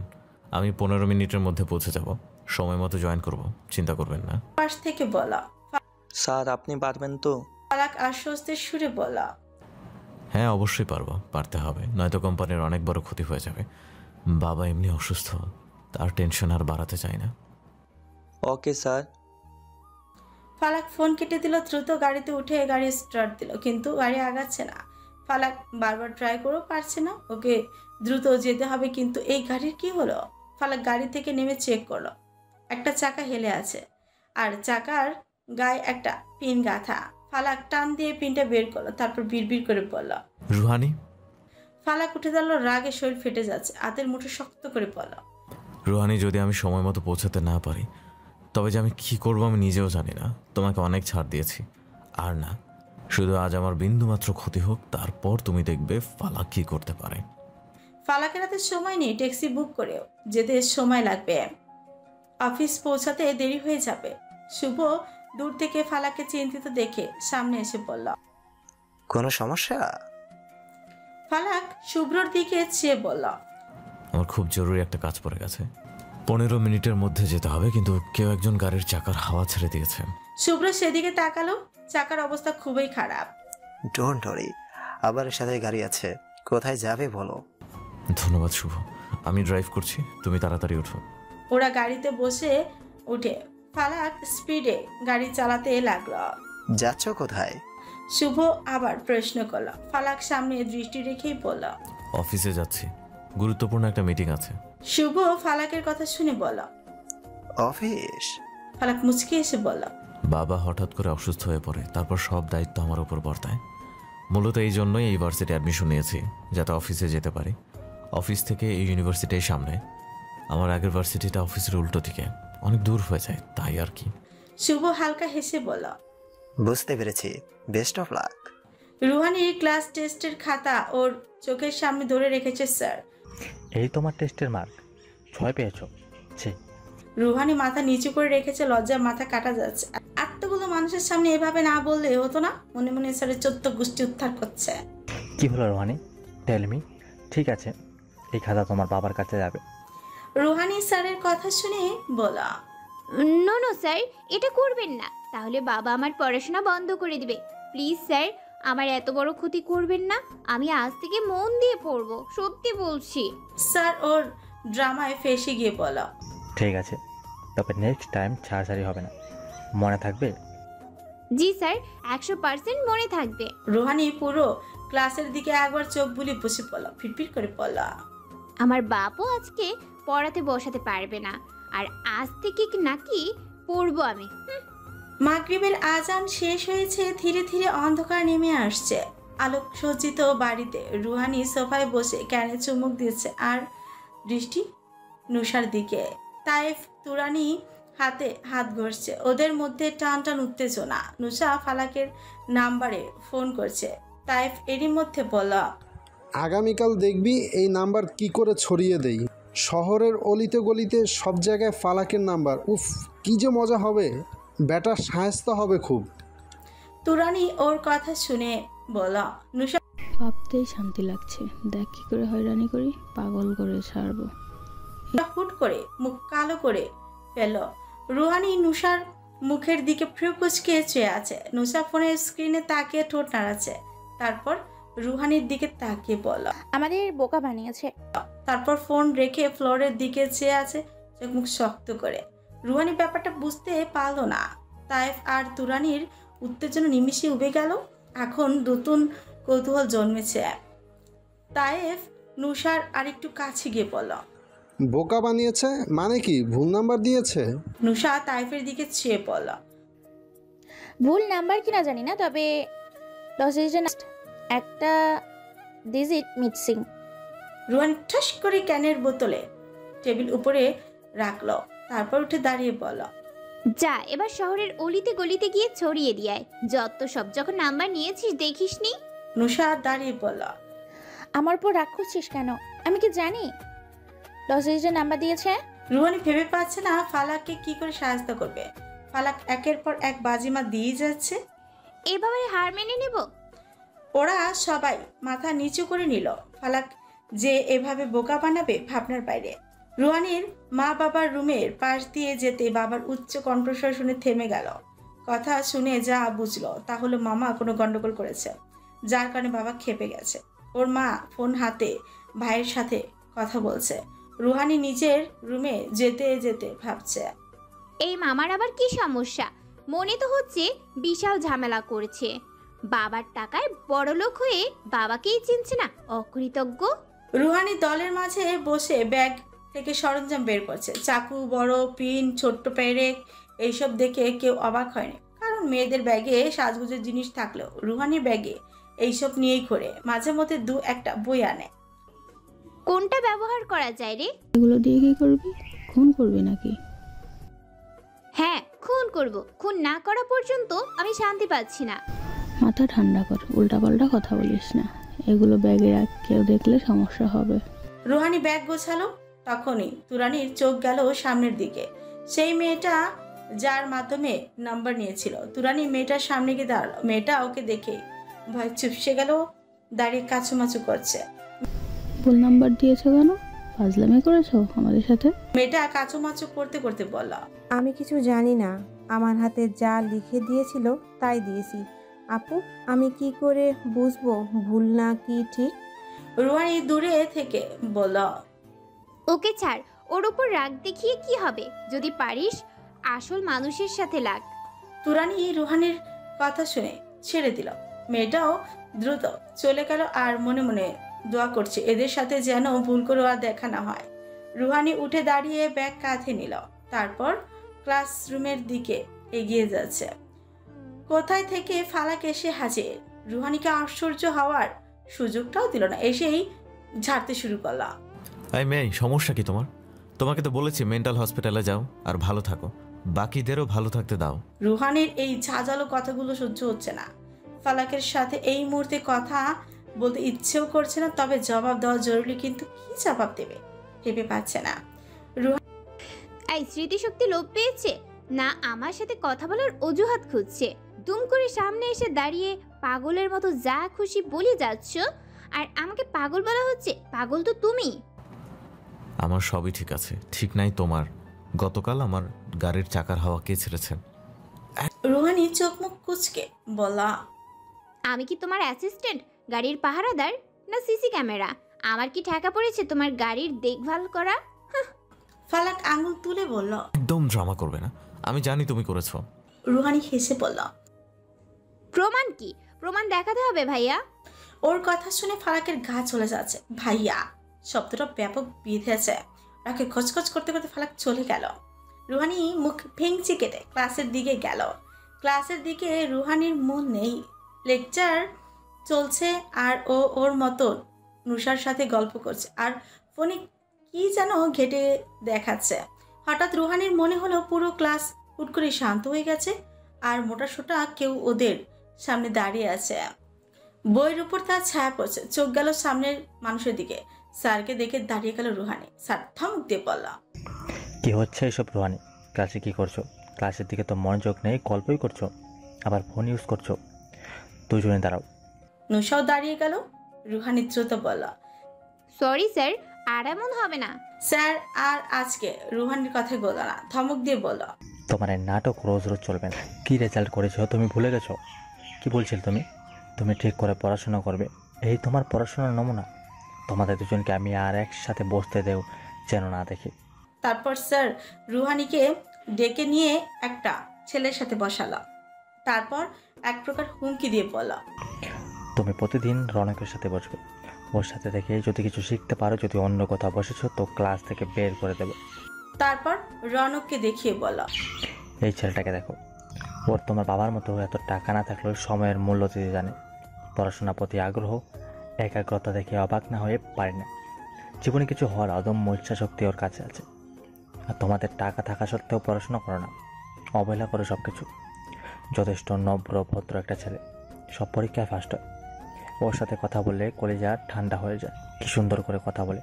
আমি 15 মিনিটের মধ্যে পৌঁছে যাব। সময় মতো জয়েন করব, চিন্তা করবেন না। পাশ থেকে বলা। স্যার আপনি পারবেন তো? ফালাক আশ্বস্তের সুরে বলা। হ্যাঁ অবশ্যই পারবো, পারতে হবে, নয়তো কোম্পানির অনেক বড় ক্ষতি হয়ে যাবে। বাবা এমনি অসুস্থ, তার টেনশন আর বাড়াতে চাই না। Okay sir. ফালাক ফোন কেটে দিল। দ্রুত গাড়িতে উঠে গাড়ি স্টার্ট দিল, কিন্তু গাড়ি আগাচ্ছে না। ফালাক বারবার ট্রাই করেও পারছে না। ওকে দ্রুত যেতে হবে, কিন্তু এই গাড়ির কি হলো? ফালাক গাড়ি থেকে নেমে চেক করলো। একটা চাকা হেলে আছে আর চাকার গায়ে একটা পিন গাঁথা। ফালাক টান দিয়ে পিনটা বের করলো, তারপর বিড়বিড় করে বলল, রুহানি। ফালাক উঠে দাঁড়ালো, রাগে শরীর ফেটে যাচ্ছে। হাতের মুঠো শক্ত করে বলল, রুহানি যদি আমি সময় মতো পৌঁছাতে না পারি তবে যে আমি কি করব আমি নিজেও জানি না। তোমাকে অনেক ছাড় দিয়েছি, আর না, শুধু আজ আমার বিন্দুমাত্র ক্ষতি হোক, তারপর তুমি দেখবে ফালাক কি করতে পারে। ফালাকের হাতে সময় নেই, ট্যাক্সি বুক করেও যেতে সময় লাগবে, অফিস পৌঁছাতে দেরি হয়ে যাবে। শুভ দূর থেকে ফালাককে চিন্তিত দেখে সামনে এসে বলল, কোনো সমস্যা? ফালাক শুভ্রর দিকে চেয়ে বলল, আমার খুব জরুরি একটা কাজ পড়ে গেছে, 15 মিনিটের মধ্যে যেতে হবে, কিন্তু কেউ একজন গাড়ির চাকার হাওয়া ছেড়ে দিয়েছে। শুভ্র সেদিকে তাকালো, চাকার অবস্থা খুবই খারাপ। ডোন্ট ওয়ারি, আবার সাথে গাড়ি আছে, কোথায় যাবে বলো? ধন্যবাদ শুভ, আমি ড্রাইভ করছি, তুমি তাড়াতাড়ি ওঠো। ওরা গাড়িতে বসে উঠে ফালাক স্পিডে গাড়ি চালাতে লাগলো। যাচ্ছ কোথায়? শুভ আবার প্রশ্ন করলো। ফালাক সামনে দৃষ্টি রেখেই বলল, অফিসে যাচ্ছি, গুরুত্বপূর্ণ একটা মিটিং আছে। শুভ ফালাকের কথা শুনে বলল, অফিস? ফালাক মুচকি এসে বলল, বাবা হঠাৎ করে অসুস্থ হয়ে পড়ে, তারপর সব দায়িত্ব আমার উপর বর্তায়। মূলত এই জন্যই এই ইউনিভার্সিটি অ্যাডমিশন নিয়েছি, যাতে অফিসে যেতে পারি। অফিস থেকে এই ইউনিভার্সিটির সামনে, আমার আগের ভার্সিটিটা অফিসের উল্টো দিকে, অনেক দূর হয়ে যায়, তাই আর কি। শুভ হালকা হেসে বলল, বুঝতে পেরেছি, বেস্ট অফ লাক। রুহানির ক্লাস টেস্টের খাতা ওর চোখের সামনে ধরে রেখেছে স্যার। এই তোমার টেস্টের মার্ক, 6 পেয়েছো। ছি। রুহানি মাথা নিচু করে রেখেছে, লজ্জায় মাথা কাটা যাচ্ছে। এতগুলো মানুষের সামনে এভাবে না বললে হতো না? মনে মনে স্যারের 14 গোষ্ঠী উদ্ধার করছে। কি হলো রোহানি, টেল মি। ঠিক আছে, এই খাতা তোমার বাবার কাছে যাবে। রুহানি স্যারের কথা শুনে বলা, নো নো স্যার, এটা করবেন না, তাহলে বাবা আমার পড়াশোনা বন্ধ করে দিবে। প্লিজ স্যার, আমার এত বড় ক্ষতি করবেন না, আমি আজ থেকে মন দিয়ে পড়বো, সত্যি বলছি। স্যার ওর ড্রামায় ফেসে গিয়ে বলা, ঠিক আছে, তবে নেক্সট টাইম ছাড়াছাড়ি হবে না, মনে থাকবে? জি স্যার, 100% মনে থাকবে। রুহানি পুরো ক্লাসের দিকে একবার চোখ বুলিয়ে বসে পড়ল, ফিটফিট করে পড়ল, আমার বাপও আজকে পড়াতে বসাতে পারবে না, আর আজ থেকে নাকি পড়বো আমি। মাগরিবের আজান শেষ হয়েছে, ধীরে ধীরে অন্ধকার নেমে আসছে। আলোক সজ্জিত বাড়িতে রুহানি সোফায় বসে ক্যানে চুমুক দিচ্ছে, আর দৃষ্টি নুসার দিকে। তাইফ তুরানি হাতে হাত ঘষছে, ওদের মধ্যে টান টান উত্তেজনা। নুসা ফালাকের নাম্বারে ফোন করছে। তাইফ এরই মধ্যে বলল, আগামীকাল দেখবি এই নাম্বার কি করে ছড়িয়ে দেই, শহরের অলিতে গলিতে সব জায়গায় ফালাকের নাম্বার। উফ, কি যে মজা হবে, ব্যাটা শায়েস্তা হবে খুব। তুরানি ওর কথা শুনে বলল, নুসা ভাবতেই শান্তি লাগছে, দেখ কি করে হয়রানি করি, পাগল করে ছাড়বো। হুট করে মুখ কালো করে ফেল। রুহানি নুসার মুখের দিকে ফ্রুকুচকে চেয়ে আছে। নুসা ফোনের স্ক্রিনে তাকিয়ে ঠোঁট নাড়াচ্ছে, তারপর রুহানির দিকে তাকিয়ে বলল, আমাদের বোকা বানিয়েছে। তারপর ফোন রেখে ফ্লোরের দিকে চেয়ে আছে, চোখ মুখ শক্ত করে। রুহানি ব্যাপারটা বুঝতে পারল না। তাইফ আর তুরানির উত্তেজনা নিমিষে উবে গেল। এখন নতুন কৌতূহল জন্মেছে। তাইফ নুসার আরেকটু কাছে গিয়ে বলল, বোকা বানিয়েছে মানে কি, ভুল নাম্বার দিয়েছে? নুসা তাইফের দিকে চেয়ে বলল, ভুল নাম্বার কিনা জানি না, তবে 10 ডিজিট একটা ডিজিট মিসিং। রুহানি ঠাস করে ক্যানের বোতলে টেবিল উপরে রাখলো, তারপর উঠে দাঁড়িয়ে বলল, যা এবার শহরের অলিতে গলিতে গিয়ে ছড়িয়ে দিয়ে যত সব, যখন নাম্বার নিয়েছিস দেখিসনি। নুসা দাঁড়িয়ে বলল, আমার উপর রাগ করছিস কেন? আমি কি জানি 10 ডিজিটের নাম্বার দিয়েছে? রুহানি ভেবে পাচ্ছে না ফালাককে কি করে সাহায্য করবে। ফালাক একের পর এক বাজিমা দিয়ে যাচ্ছে। এভাবে হার মেনে নেব? ওরা সবাই মাথা নিচু করে নিল। ফালাক যে এভাবে বোকা বানাবে ভাবনার বাইরে। রুহানির মা বাবার রুমের পাশ দিয়ে যেতে বাবার উচ্চ কণ্ঠস্বর শুনে থেমে গেল। কথা শুনে যা বুঝলো তা হলো মামা কোনো গন্ডগোল করেছে, যার কারণে বাবা ক্ষেপে গেছে। ওর মা ফোন হাতে ভাইয়ের সাথে কথা বলছে। রুহানি নিজের রুমে যেতে যেতে ভাবছে, এই মামার আবার কি সমস্যা? মনে তো হচ্ছে বিশাল ঝামেলা করেছে। বাবার টাকায় বড়লোক হয়ে বাবাকেই চিনছে না, অকৃতজ্ঞ। রুহানি দলের মাঝে বসে ব্যাগ থেকে সরঞ্জাম বের করছে। চাকু, বড় পিন, ছোট্ট পেরেক, এইসব দেখে কেউ অবাক হয়নি, কারণ মেয়েদের ব্যাগে সাজগুজের জিনিস থাকলেও রুহানির ব্যাগে এইসব নিয়েই ঘোরে। মাঝে মধ্যে দু একটা বই আনে। কোনটা ব্যবহার করা যায় রে? এগুলো দিয়ে কি করবি? খুন করবি নাকি? হ্যাঁ, খুন করব। খুন না করা পর্যন্ত আমি শান্তি পাচ্ছি না। মাথা ঠান্ডা কর, উল্টাপাল্টা কথা বলিস না। এগুলো ব্যাগে রাখ, কেউ দেখলে সমস্যা হবে। রুহানি ব্যাগ গোছালো, তখনই তুরানির চোখ গেল সামনের দিকে। সেই মেয়েটা যার মাধ্যমে নাম্বার নিয়েছিল। তুরানি মেয়েটার সামনে গিয়ে দাঁড়ালো। মেয়েটা ওকে দেখে ভয় চুপসে গেল, দাঁড়িয়ে কাচুমাচু করছে। ভুল নাম্বার দিয়েছো কেন? ফাজলামি করেছো আমাদের সাথে? মেয়েটা কাচুমাচু করতে করতে বলল, আমি কিছু জানি না, আমার হাতে যা লিখে দিয়েছিল তাই দিয়েছি। আপু, আমি কি করে বুঝবো ভুল না কি ঠিক? রুহানি দূরে থেকে বলল, ওকে ছাড়, ওর উপর রাগ দেখিয়ে কি হবে? যদি পারিস আসল মানুষের সাথে লাগ। তুরানি রুহানির কথা শুনে ছেড়ে দিল। মেয়েটাও দ্রুত চলে গেল আর মনে মনে দোয়া করছে এদের সাথে যেন ভুল করে আর দেখা না হয়। রুহানি উঠে দাঁড়িয়ে ব্যাগ কাঁধে নিল, তারপর ক্লাসরুমের দিকে এগিয়ে যাচ্ছে। কোথায় থেকে ফালাক এসে হাজির। রুহানিকে আশ্চর্য হওয়ার সুযোগটাও দিল না, এসেই ঝাড়তে শুরু করল। এই মেয়ে, সমস্যা কি তোমার? তোমাকে তো বলেছি মেন্টাল হসপিটালে যাও আর ভালো থাকো, বাকিদেরও ভালো থাকতে দাও। রুহানির এই ঝাঁঝালো কথাগুলো সহ্য হচ্ছে না। ফালাকের সাথে এই মুহূর্তে কথা বলতে ইচ্ছেও করছে না, তবে জবাব দেওয়া জরুরি, কিন্তু কি জবাব দেবে ভেবে পাচ্ছে না। এই স্মৃতিশক্তি লোপ পেয়েছে না, আমার সাথে কথা বলার অজুহাত খুঁজছে। দুম করে সামনে এসে দাঁড়িয়ে পাগলের মতো যা খুশি বলে যাচ্ছ, আর আমাকে পাগল বলা হচ্ছে। পাগল তো তুমি। আমার সবই ঠিক আছে, ঠিক নাই তোমার। গতকাল আমার গাড়ির চাকার হাওয়া কে ছেড়েছেন? রুহানি চোখ মুখ কুচকে বলা, আমি কি তোমার অ্যাসিস্ট্যান্ট, গাড়ির পাহারাদার, না সিসি ক্যামেরা? আমার কি ঠেকা পড়েছে তোমার গাড়ির দেখভাল করা? ফালাক আঙুল তুলে বলল, একদম ড্রামা করবে না, আমি জানি তুমি করেছো। রুহানি হেসে বলল, প্রমাণ কি? প্রমাণ দেখাতে হবে ভাইয়া। ওর কথা শুনে ফালাকের গা চলে যাচ্ছে। ভাইয়া শব্দটা ব্যাপক বিঁধেছে। রাকে খচখচ করতে করতে ফালাক চলে গেল। রুহানি মুখ ভেঙচি কেটে ক্লাসের দিকে গেল। ক্লাসের দিকে রুহানির মন নেই। লেকচার চলছে আর ও ওর মতো নুষার সাথে গল্প করছে আর ফোনে কি যেন ঘেটে দেখাচ্ছে। হঠাৎ রুহানির মনে হলো পুরো ক্লাস হুট করে শান্ত হয়ে গেছে আর মোটা সোটা কেউ ওদের সামনে দাঁড়িয়ে আছে। বইয়ের উপর তার ছায়া পড়ছে। চোখ গেল সামনের মানুষের দিকে। স্যারকে দেখে দাঁড়িয়ে গেল রুহানি। স্যার ধমক দিয়ে বলল, কি হচ্ছে এসব রুহানি? ক্লাসে কি করছো? ক্লাসের দিকে তো মনোযোগ নেই, গল্পই করছো, আবার ফোন ইউজ করছো। দুজনে দাঁড়াও। নুষাও দাঁড়িয়ে গেল। রুহানি দ্রুত বলল, সরি স্যার, আর এমন হবে না। স্যার আর আজকে রুহানির কথাই বলল না, ধমক দিয়ে বলল, তোমার এই নাটক রোজ রোজ চলবে না। কি রেজাল্ট করেছো তুমি ভুলে গেছো? কি বলছিল তুমি ঠিক করে পড়াশোনা করবে, এই তোমার পড়াশোনার নমুনা। তোমাদের দুজনকে আমি আর একসাথে বসতে দেও যেন না দেখি। তারপর স্যার রুহানিকে ডেকে নিয়ে একটা ছেলের সাথে বসালো। তারপর এক প্রকার হুমকি দিয়ে বলল, তুমি প্রতিদিন রনকের সাথে বসবে, ওর সাথে দেখে যদি কিছু শিখতে পারো, যদি অন্য কোথাও বসেছো তো ক্লাস থেকে বের করে দেবো। তারপর রনককে দেখিয়ে বলল, এই ছেলেটাকে দেখো, ওর তোমার বাবার মতো এত টাকা না থাকলেও সময়ের মূল্য দিতে জানে। পড়াশোনার প্রতি আগ্রহ, একাগ্রতা দেখে অবাক না হয়ে পারে না। জীবনে কিছু হওয়ার অদম্য ইচ্ছা শক্তি ওর কাছে আছে। আর তোমাদের টাকা থাকা সত্ত্বেও পড়াশোনা করো না, অবহেলা করো সব কিছু। যথেষ্ট নম্র ভদ্র একটা ছেলে, সব পরীক্ষায় ফার্স্ট হয়। ওর সাথে কথা বললে কলিজা ঠান্ডা হয়ে যায়। কি সুন্দর করে কথা বলে,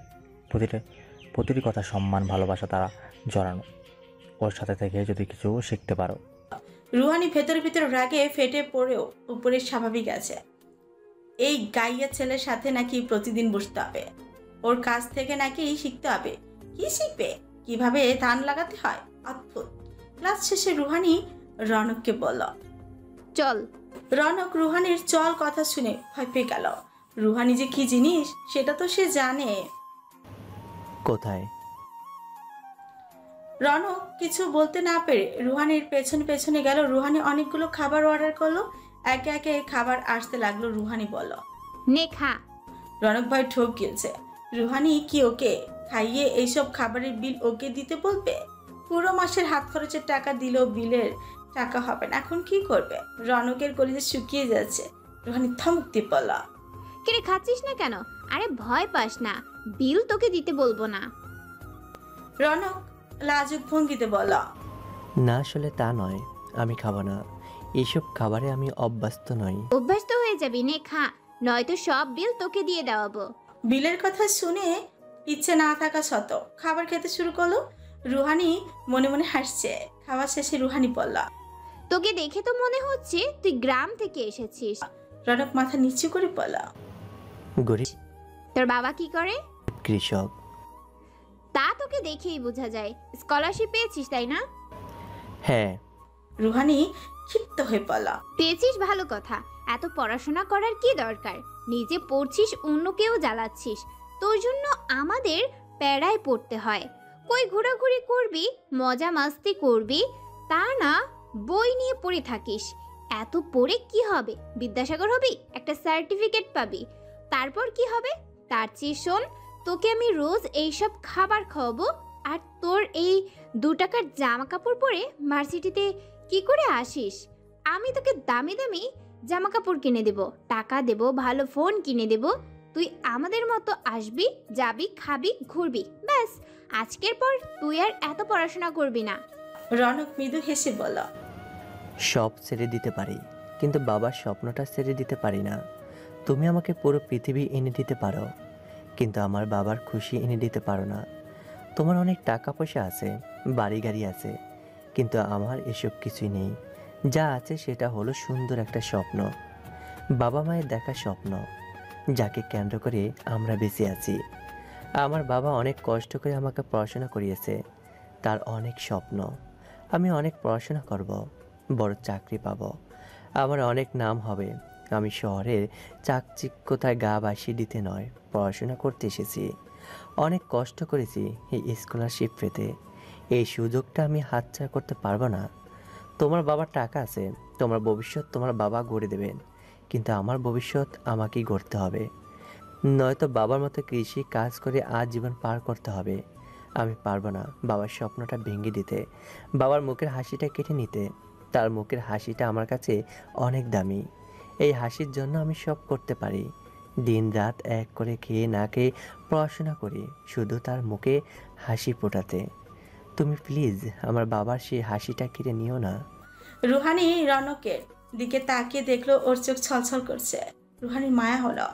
প্রতিটি কথা সম্মান ভালোবাসা তারা জড়ানো। ওর সাথে থেকে যদি কিছু শিখতে পারো। রুহানি ভেতরে ভেতরে রাগে ফেটে পড়েও উপরে স্বাভাবিক আছে। এই গাইয়া ছেলের সাথে নাকি প্রতিদিন বসতে হবে, ওর কাছ থেকে নাকি শিখতে হবে। কি শিখবে? কিভাবে ধান লাগাতে হয়? অদ্ভুত। ক্লাস শেষে রুহানি রনককে বলল, চল। রনক রুহানির চল কথা শুনে ভয় পেয়ে গেল। রুহানি যে কি জিনিস সেটা তো সে জানে। কোথায়? রনক কিছু বলতে না পেরে রুহানির পেছনে পেছনে গেল। রুহানি অনেকগুলো খাবার অর্ডার করলো। একে একে খাবার আসতে লাগলো। রুহানি বলল, নে খা। রনক ভাই ঠক গিয়েছে। রুহানি কি ওকে খাইয়ে এইসব খাবারের বিল ওকে দিতে বলবে? পুরো মাসের হাত খরচের টাকা দিলেও বিলের টাকা হবে না। এখন কি করবে? রনকের কলিজা শুকিয়ে যাচ্ছে। রুহানি থমক দিয়ে বলল, কিরে খাচ্ছিস না কেন? আরে ভয় পাস না, বিল তোকে দিতে বলবো না। রনক লাজুক ভঙ্গিতে বলল, না আসলে তা নয়, আমি খাবো না, এইসব খাবারে আমি অভ্যস্ত নই। অভ্যাস তো হয়ে যাবি, নে খা, নয়তো সব বিল তোকে দিয়ে দেওয়াবো। বিলের কথা শুনে ইচ্ছে না থাকা সত্ত্বেও খাবার খেতে শুরু করলো। রুহানি মনে মনে হাসছে। খাওয়া শেষে রুহানি বলল, তোকে দেখে তো মনে হচ্ছে তুই গ্রাম থেকে এসেছিস। রনক মাথা নিচু করে বলল, গরিব। তোর বাবা কি করে? কৃষক। তা তোকে দেখেই বোঝা যায়। স্কলারশিপ পেয়েছিস তাই না? হ্যাঁ। রুহানি ক্ষিপ্ত হয়ে বলল, পেয়েছিস ভালো কথা, এত পড়াশোনা করার কি দরকার? নিজে পড়ছিস, অন্যকেও জ্বালাচ্ছিস। তোর জন্য আমাদের প্যারায় পড়তে হয়। কই ঘোরাঘুরি করবি, মজা মাস্তি করবি, তা না বই নিয়ে পড়ে থাকিস। এত পড়ে কি হবে? বিদ্যাসাগর হবি, একটা সার্টিফিকেট পাবি, তারপর কি হবে? তার চেয়ে শোন, তোকে আমি রোজ এইসব খাবার খাওয়াবো, আর তোর এই 2 টাকার জামা কাপড় পরে ভার্সিটিতে কি করে আসিস? আমি তোকে দামি দামি জামা কাপড় কিনে দেব, টাকা দেব, ভালো ফোন কিনে দেব। তুই আমাদের মতো আসবি, যাবি, খাবি, ঘুরবি, ব্যাস। আজকের পর তুই আর এত পড়াশোনা করবি না। রনক মৃদু হেসে বলল, সব ছেড়ে দিতে পারি, কিন্তু বাবার স্বপ্নটা ছেড়ে দিতে পারি না। তুমি আমাকে পুরো পৃথিবী এনে দিতে পারো, কিন্তু আমার বাবার খুশি এনে দিতে পারো না। তোমার অনেক টাকা পয়সা আছে, বাড়ি গাড়ি আছে, কিন্তু আমার এসব কিছুই নেই। যা আছে সেটা হলো সুন্দর একটা স্বপ্ন, বাবা মায়ের দেখা স্বপ্ন, যাকে কেন্দ্র করে আমরা বেঁচে আছি। আমার বাবা অনেক কষ্ট করে আমাকে পড়াশোনা করিয়েছে, তার অনেক স্বপ্ন। আমি অনেক পড়াশোনা করব, বড় চাকরি পাবো, আমার অনেক নাম হবে। আমি শহরের চাকচিক্যতায় গা ভাসিয়ে দিতে নয়, পড়াশোনা করতে এসেছি। অনেক কষ্ট করেছি এই স্কলারশিপ পেতে, এই সুযোগটা আমি হাতছাড়া করতে পারবো না। তোমার বাবার টাকা আছে, তোমার ভবিষ্যৎ তোমার বাবা গড়ে দেবেন, কিন্তু আমার ভবিষ্যৎ আমাকেই গড়তে হবে। নয়তো বাবার মতো কৃষি কাজ করে আজীবন পার করতে হবে। আমি পারবো না বাবার স্বপ্নটা ভেঙে দিতে, বাবার মুখের হাসিটা কেটে নিতে। তার মুখের হাসিটা আমার কাছে অনেক দামি। এই হাসির জন্য আমি সব করতে পারি। দিন রাত এক করে খেয়ে না খেয়ে পড়াশোনা করি, শুধু তার মুখে হাসি ফোটাতে। তুমি প্লিজ আমার বাবার সেই হাসিটা কেড়ে নিও না। রুহানি রনকের দিকে তাকিয়ে দেখলো ওর চোখ ছলছল করছে। রুহানির মায়া হলো,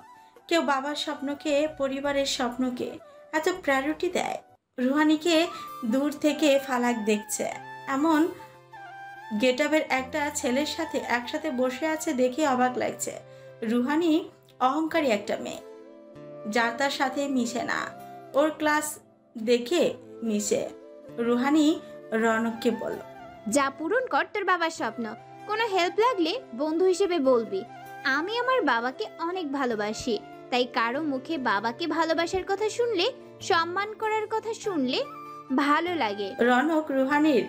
কেউ বাবার স্বপ্নকে, পরিবারের স্বপ্নকে এত প্রায়োরিটি দেয়। রুহানিকে দূর থেকে ফালাক দেখছে, এমন গেটআপের একটা ছেলের সাথে একসাথে বসে আছে দেখে অবাক লাগছে। রুহানি অহংকারী একটা মেয়ে, যার তার সাথে মিশে না, ওর ক্লাস দেখে মিশে। রুহানি রনককে বলল, যা পূরণ কর তোর বাবার স্বপ্ন। কোনো হেল্প লাগলে বন্ধু হিসেবে বলবি। আমি আমার বাবাকে অনেক ভালোবাসি, তাই কারো মুখে বাবাকে ভালোবাসার কথা শুনলে, সম্মান করার কথা শুনলে ভালো লাগে। রনক রুহানির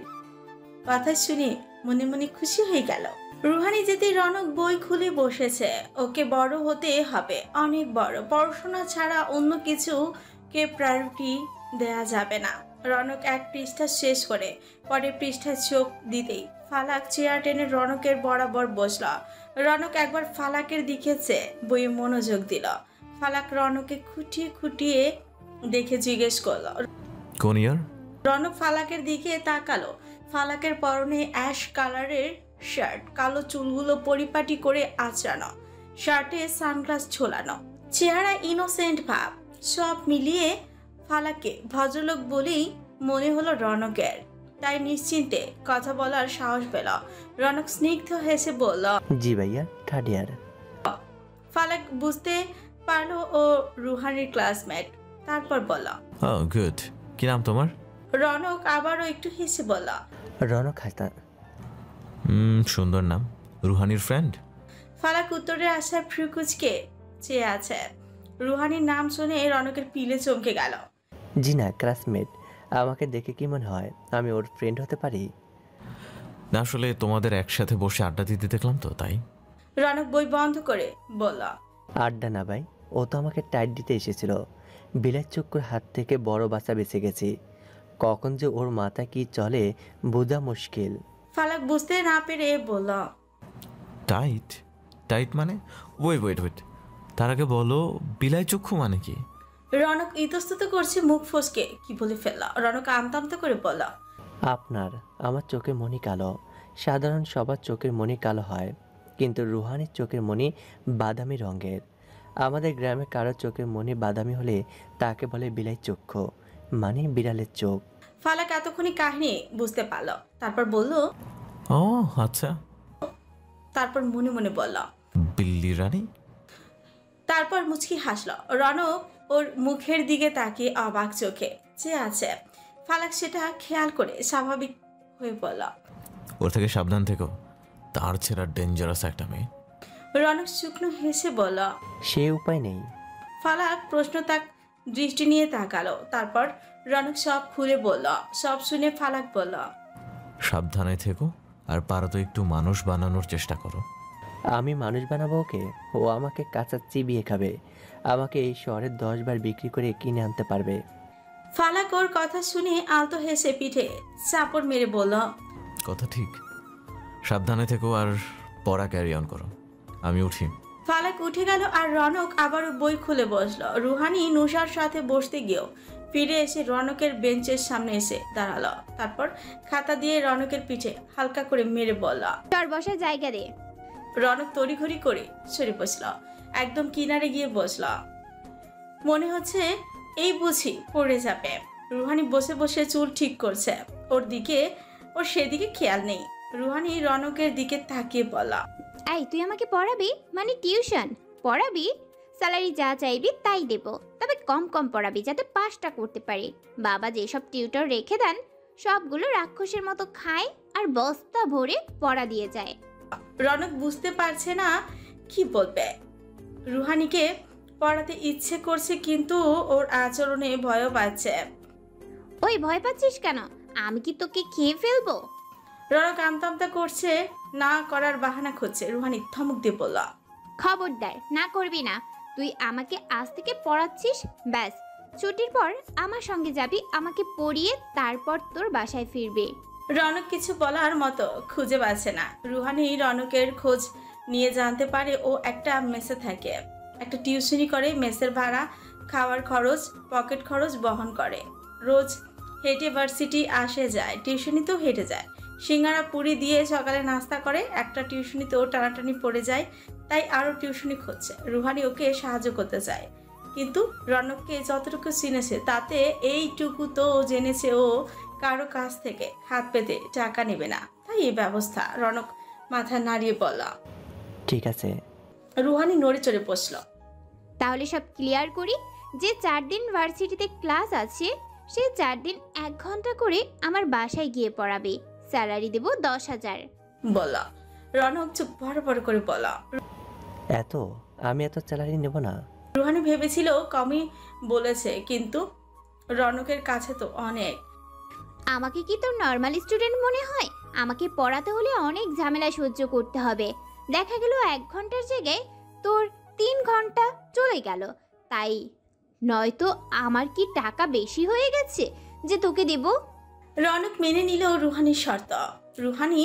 কথা শুনে মনে মনে খুশি হয়ে গেল। রুহানি যেতে রনক বই খুলে বসেছে। ওকে বড় হতে হবে, অনেক বড়। পড়াশোনা ছাড়া অন্য কিছুকে প্রায়োরিটি দেয়া যাবে না। রনক এক পৃষ্ঠা শেষ করে পরের পৃষ্ঠায় চোখ দিতেই ফালাক চেয়ার টেনে রনকের বরাবর বসল। রনক একবার ফালাকের দিকে চেয়ে বইয়ে মনোযোগ দিল। ফালাক রনকে খুঁটিয়ে খুঁটিয়ে দেখে জিজ্ঞেস করলো, কোন ইয়ার? রনক ফালাকের দিকে তাকালো। ফালাকের পরনে অ্যাশ কালারের শার্ট, কালো চুলগুলো পরিপাটি করে আঁচড়ানো, শার্টে সানগ্লাস ঝোলানো, চেহারা ইনোসেন্ট ভাব। সব মিলিয়ে ফালাককে ভদ্রলোক বলেই মনে হলো রনকের, তাই নিশ্চিন্তে কথা বলার সাহস পেল। রনক স্নিগ্ধ হেসে বলল, জি ভাইয়া, থার্ড ইয়ার। ফালাক বুঝতে পারলো ও রুহানির ক্লাসমেট, তারপর বলল, ও গুড। কি নাম তোমার? রনক আবারও একটু হেসে বলল, রনক হাসান। সুন্দর নাম। রুহানির ফ্রেন্ড? ফালাক উত্তরে আসার ফ্রুকুচকে চেয়ে আছে। রুহানির নাম শুনে রনকের পিলে চমকে গেল। জি না, ক্লাসমেট। আমাকে দেখে কি মনে হয় আমি ওর ফ্রেন্ড হতে পারি? না, আসলে তোমাদের একসাথে বসে আড্ডা দিতে দেখলাম তো, তাই। রনক বই বন্ধ করে বলল, আড্ডা না ভাই, ও তো আমাকে টাইট দিতে এসেছিল। বিলের চক্কর হাত থেকে বড় বাচ্চা বেঁচে গেছি। কখন যে ওর মাথায় কি চলে বোঝা মুশকিল। ফালাক বুঝতে না পেরে বলল, টাইট? টাইট মানে? ওয়েট, তার আগে বলো বিলাই চক্ষু মানে কি? রনক ইতস্তত করছে মুখ ফসকে কি বলে ফেলল। রনক আমতা আমতা করে বলল, আমার চোখের মনি কালো। সাধারণ সবার চোখের মনি কালো হয়, কিন্তু রুহানির চোখের মনি বাদামি রঙের। আমাদের গ্রামে কারো চোখের মনি বাদামি হলে তাকে বলে বিলাই চক্ষু, মানে বিড়ালের চোখ। ফালাক এতক্ষণই কাহিনী বুঝতে পারল, তারপর বলল, ও আচ্ছা। তারপর মনে মনে বলল, বিল্লি রানী। তারপর মুচকি হাসল। রনক ওর মুখের দিকে তাকিয়ে অবাক চোখে চেয়ে আছে। ফালাক সেটা খেয়াল করে স্বাভাবিক হয়ে বলল, ওর থেকে সাবধান থেকো, তার ছেড়া ডেঞ্জারাস একটা মেয়ে। রনক শুকনো হেসে বলল, সে উপায় নেই। ফালাক প্রশ্ন তাক দৃষ্টি নিয়ে তাকালো। তারপর রনক সব খুলে বলল। সব শুনে ফালাক বলল, সাবধানে থেকো, আর পারো তো একটু মানুষ বানানোর চেষ্টা করো। আমি মানুষ বানাবো ওকে? ও আমাকে কাঁচা চিবিয়ে খাবে, আমাকে এই শহরে 10 বার বিক্রি করে কিনে আনতে পারবে। ফালাক ওর কথা শুনে আলতো হেসে পিঠে চাপড় মেরে বলল, কথা ঠিক, সাবধানে থেকো আর পড়া ক্যারি অন করো, আমি উঠি। ফালাক উঠে গেল আর রনক আবারও বই খুলে বসলো। রুহানি নুসার সাথে বসতে গিয়েও ফিরে এসে রনকের বেঞ্চের সামনে এসে দাঁড়ালো। তারপর খাতা দিয়ে রনকের পিঠে হালকা করে মেরে বলল, তোর বসার জায়গা দে। রনক তড়িঘড়ি করে সরে বসল, একদম কিনারে গিয়ে বসল। মনে হচ্ছে এই বুঝি পড়ে যাবে। রুহানি বসে বসে চুল ঠিক করছে, ওর সেদিকে খেয়াল নেই। রুহানি রনকের দিকে তাকিয়ে বলল, এই তুই আমাকে পড়াবি? মানে টিউশন পড়াবি? স্যালারি যা চাইবি তাই দেব, তবে কম কম পড়াবি যাতে পাসটা করতে পারি। বাবা যেসব টিউটর রেখে দেন সবগুলো রাক্ষসের মতো খায় আর বস্তা ভরে পড়া দিয়ে যায়। রনক বুঝতে পারছে না কি বলবে। রুহানিকে পড়াতে ইচ্ছে করছে, কিন্তু ওর আচরণে ভয়ও পাচ্ছে। ওই ভয় পাচ্ছিস কেন? আমি কি তোকে খেয়ে ফেলবো? রনক আমতামতা করছে, না করার বাহানা খুঁজছে। রুহানি ধমক দিয়ে বলল, খবরদার, না করবি না। তুই আমাকে আজ থেকে পড়াচ্ছিস, ব্যাস ছুটির পর আমার সঙ্গে যাবি, আমাকে পড়িয়ে তারপর তোর বাসায় ফিরবি। রনক কিছু বলার মতো খুঁজে পাচ্ছে না। রুহানি রনকের খোঁজ নিয়ে জানতে পারে ও একটা মেসে থাকে, একটা টিউশনি করে। মেসের ভাড়া, খাওয়ার খরচ, পকেট খরচ বহন করে। রোজ হেঁটে ভার্সিটি আসে যায়, টিউশনিতেও হেঁটে যায়। সিঙ্গারা পুরি দিয়ে সকালে নাস্তা করে। একটা টিউশনিতেও টানাটানি পড়ে যায়, তাই আরও টিউশনি খুঁজছে। রুহানি ওকে সাহায্য করতে চায়, কিন্তু রনককে যতটুকু চিনেছে তাতে এইটুকু তো জেনেছে ও কারো কাছ থেকে হাত পেতে টাকা নেবে না, তাই এই ব্যবস্থা। রনক মাথা নাড়িয়ে বলল, ঠিক আছে। রুহানি নড়ে চড়ে বসল। তাহলে সব ক্লিয়ার করি। যে 4 দিন ভার্সিটিতে ক্লাস আছে সেই 4 দিন 1 ঘন্টা করে আমার বাসায় গিয়ে পড়াবে, স্যালারি দেব 10,000 বলল। রনক চুপ বড় করে বলল, আমি এত স্যালারি নেব না। রুহানি ভেবেছিল কমই বলেছে, কিন্তু রনকের কাছে তো অনেক। আমাকে কি তোর নর্মাল স্টুডেন্ট মনে হয়? আমাকে পড়াতে হলে অনেক ঝামেলা সহ্য করতে হবে। দেখা গেল 1 ঘন্টার জায়গায় তোর 3 ঘন্টা চলে গেল। তাই নয়তো আমার কি টাকা বেশি হয়ে গেছে যে তোকে দেব? রনক মেনে নিল রুহানির শর্ত। রুহানি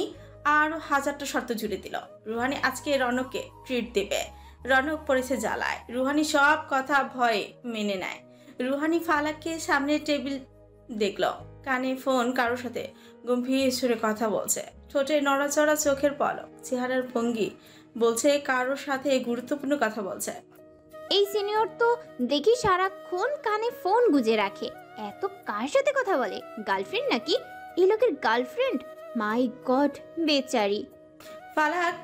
আরো 1000টা শর্ত জুড়ে দিল। রুহানি আজকে রনককে ট্রিট দেবে। রনক পড়েছে জ্বালায়। রুহানি সব কথা ভয়ে মেনে নেয়। রুহানি ফালাককে সামনে টেবিল দেখল, কানে ফোন, কারোর সাথে গম্ভীর সুরে কথা বলছে। ঠোঁটে নড়াচড়া, চোখের পলক, চেহারার ভঙ্গি বলছে কারোর সাথে গুরুত্বপূর্ণ কথা বলছে। এই সিনিয়র তো দেখি সারাক্ষণ কানে ফোন গুজে রাখে। এত কার সাথে কথা বলে? গার্লফ্রেন্ড নাকি? এই লোকের গার্লফ্রেন্ড? মাই গড, বেচারি। ফালাক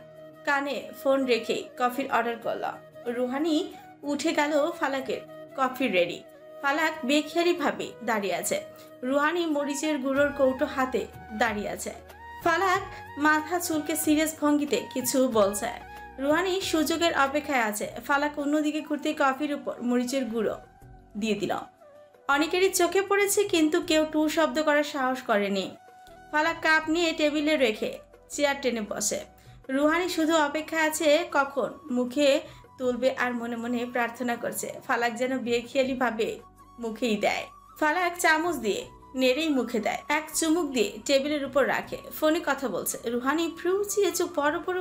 কানে ফোন রেখে কফির অর্ডার করল। রুহানি উঠে গেল। ফালাকের কফি রেডি। ফালাক বেখেয়ালি ভাবে দাঁড়িয়ে আছে। রুহানি মরিচের গুঁড়োর কৌটো হাতে দাঁড়িয়ে আছে। ফালাক মাথা চুলকে সিরিয়াস ভঙ্গিতে কিছু বলছে। রুহানি সুযোগের অপেক্ষায় আছে। ফালাক অন্যদিকে ঘুরতে কফির উপর মরিচের গুঁড়ো দিয়ে দিল। অনেকেরই চোখে পড়েছে, কিন্তু কেউ টু শব্দ করার সাহস করেনি। ফালাক কাপ নিয়ে টেবিলে রেখে চেয়ার টেনে বসে। রুহানি শুধু অপেক্ষা আছে কখন মুখে তুলবে, আর মনে মনে প্রার্থনা করছে ফালাক যেন বেখেয়ালি ভাবে মুখেই দেয়। ফালাক চামচ দিয়ে নেড়েই মুখে দেয়, এক চুমুক দিয়ে টেবিলের উপর রাখে। ফোনে কথা বলছে। রুহানি ফ্রু চিয়ে চোখ বড় বড়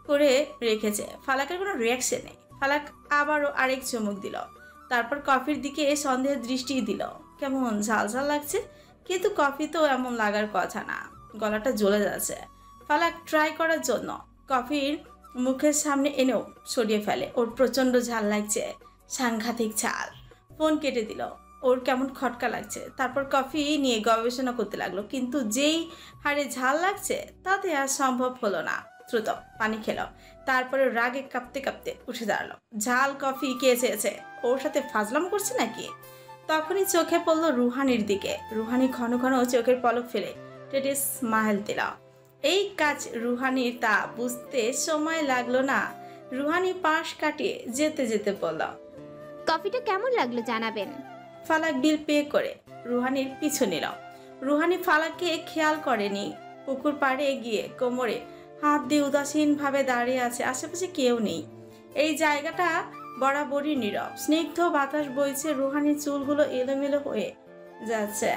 করে রেখেছে। ফালাকের কোনো রিয়াকশন নেই। ফালাক আবারও আরেক চুমুক দিল। তারপর কফির দিকে সন্দেহের দৃষ্টি দিল। কেমন ঝাল ঝাল লাগছে। কিন্তু কফি তো এমন লাগার কথা না। গলাটা জ্বলে যাচ্ছে। ফালাক ট্রাই করার জন্য কফির মুখের সামনে এনেও সরিয়ে ফেলে। ওর প্রচণ্ড ঝাল লাগছে, সাংঘাতিক ঝাল। ফোন কেটে দিল। ওর কেমন খটকা লাগছে। তারপর কফি নিয়ে গবেষণা করতে লাগলো, কিন্তু যেই হারে ঝাল লাগছে তাতে আর সম্ভব হলো না। দ্রুত পানি খেলো, তারপরে রাগে কাঁপতে কাঁপতে উঠে দাঁড়ালো। ঝাল কফি কে চেয়েছে? ওর সাথে ফাজলাম করছে নাকি? তখনই চোখে পড়লো রুহানির দিকে। রুহানি ঘন ঘন চোখের পলক ফেলে টেটে স্মাইল দিল। এই কাজ রুহানির তা বুঝতে সময় লাগলো না। রুহানি পাশ কাটিয়ে যেতে যেতে বলল, কফিটা কেমন লাগলো জানাবেন। ফালাক বিল পে করে রুহানির পিছু নিল। রুহানি ফালাককে খেয়াল করেনি। পুকুর পাড়ে গিয়ে কোমরে হাত দিয়ে উদাসীন ভাবে দাঁড়িয়ে আছে। আশেপাশে কেউ নেই। এই জায়গাটা বরাবরই নীরব। স্নিগ্ধ বাতাস বইছে। রুহানির চুলগুলো এলোমেলো হয়ে যাচ্ছে,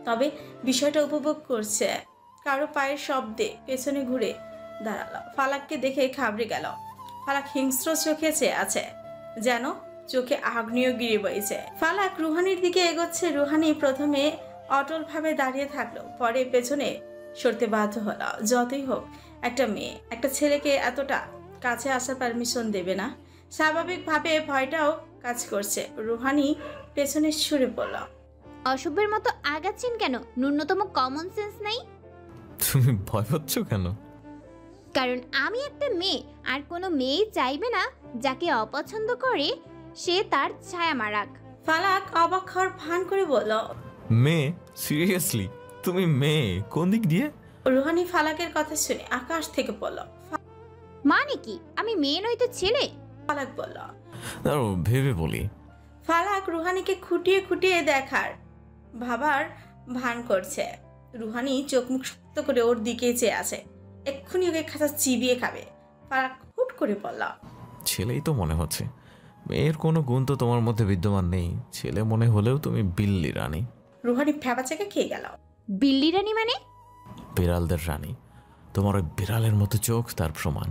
তবে বিষয়টা উপভোগ করছে। কারো পায়ের শব্দে পেছনে ঘুরে দাঁড়ালো। ফালাককে দেখে ঘাবড়ে গেল। ফালাক হিংস্র চোখে চেয়ে আছে, যেন চোখে আগ্নেয়গিরি বইছে। ফালাক রুহানির দিকে এগোচ্ছে। রুহানি প্রথমে অটলভাবে দাঁড়িয়ে থাকলো, পরে পেছনে সরতে বাধ্য হলো। যতই হোক একটা মেয়ে একটা ছেলেকে এতটা কাছে আসার পারমিশন দেবে না। স্বাভাবিকভাবে ভয়টাও কাজ করছে। রুহানি পেছনে সরে পড়ল। অসভ্যের মতো আগাচ্ছেন কেন? ন্যূনতম কমন সেন্স নাই? তুমি ভয় পাচ্ছ কেন? কারণ আমি একটা মেয়ে, আর কোনো মেয়ে চাইবে না যাকে অপছন্দ করে সে তার ছায়া মারাক। ফালাক অবাক হওয়ার ভান করে বলল, মেয়ে? সিরিয়াসলি তুমি মেয়ে? কোন দিক দিয়ে? রুহানি ফালাকের কথা শুনে আকাশ থেকে পড়ল। মানে কি? আমি মেয়ে নই তো ছেলে? ফালাক বলল। দাঁড়াও ভেবে বলি। ফালাক রুহানিকে খুঁটিয়ে খুঁটিয়ে ভাবার ভান করছে। রুহানি চোখ মুখ শক্ত করে ওর দিকে চেয়ে আছে। এক্ষুনি ওকে খাঁচা চিবিয়ে খাবে। ফালাক হুট করে বলল, ছেলেই তো মনে হচ্ছে। মেয়ের কোনো গুণ তো তোমার মধ্যে বিদ্যমান নেই। ছেলে মনে হলেও তুমি বিল্লি রানী। রুহানি ফ্যাবাচাকে খেয়ে গেল। বিল্লি রানী মানে? বিড়ালদের রানী। তোমার ওই বিড়ালের মতো চোখ তার প্রমাণ।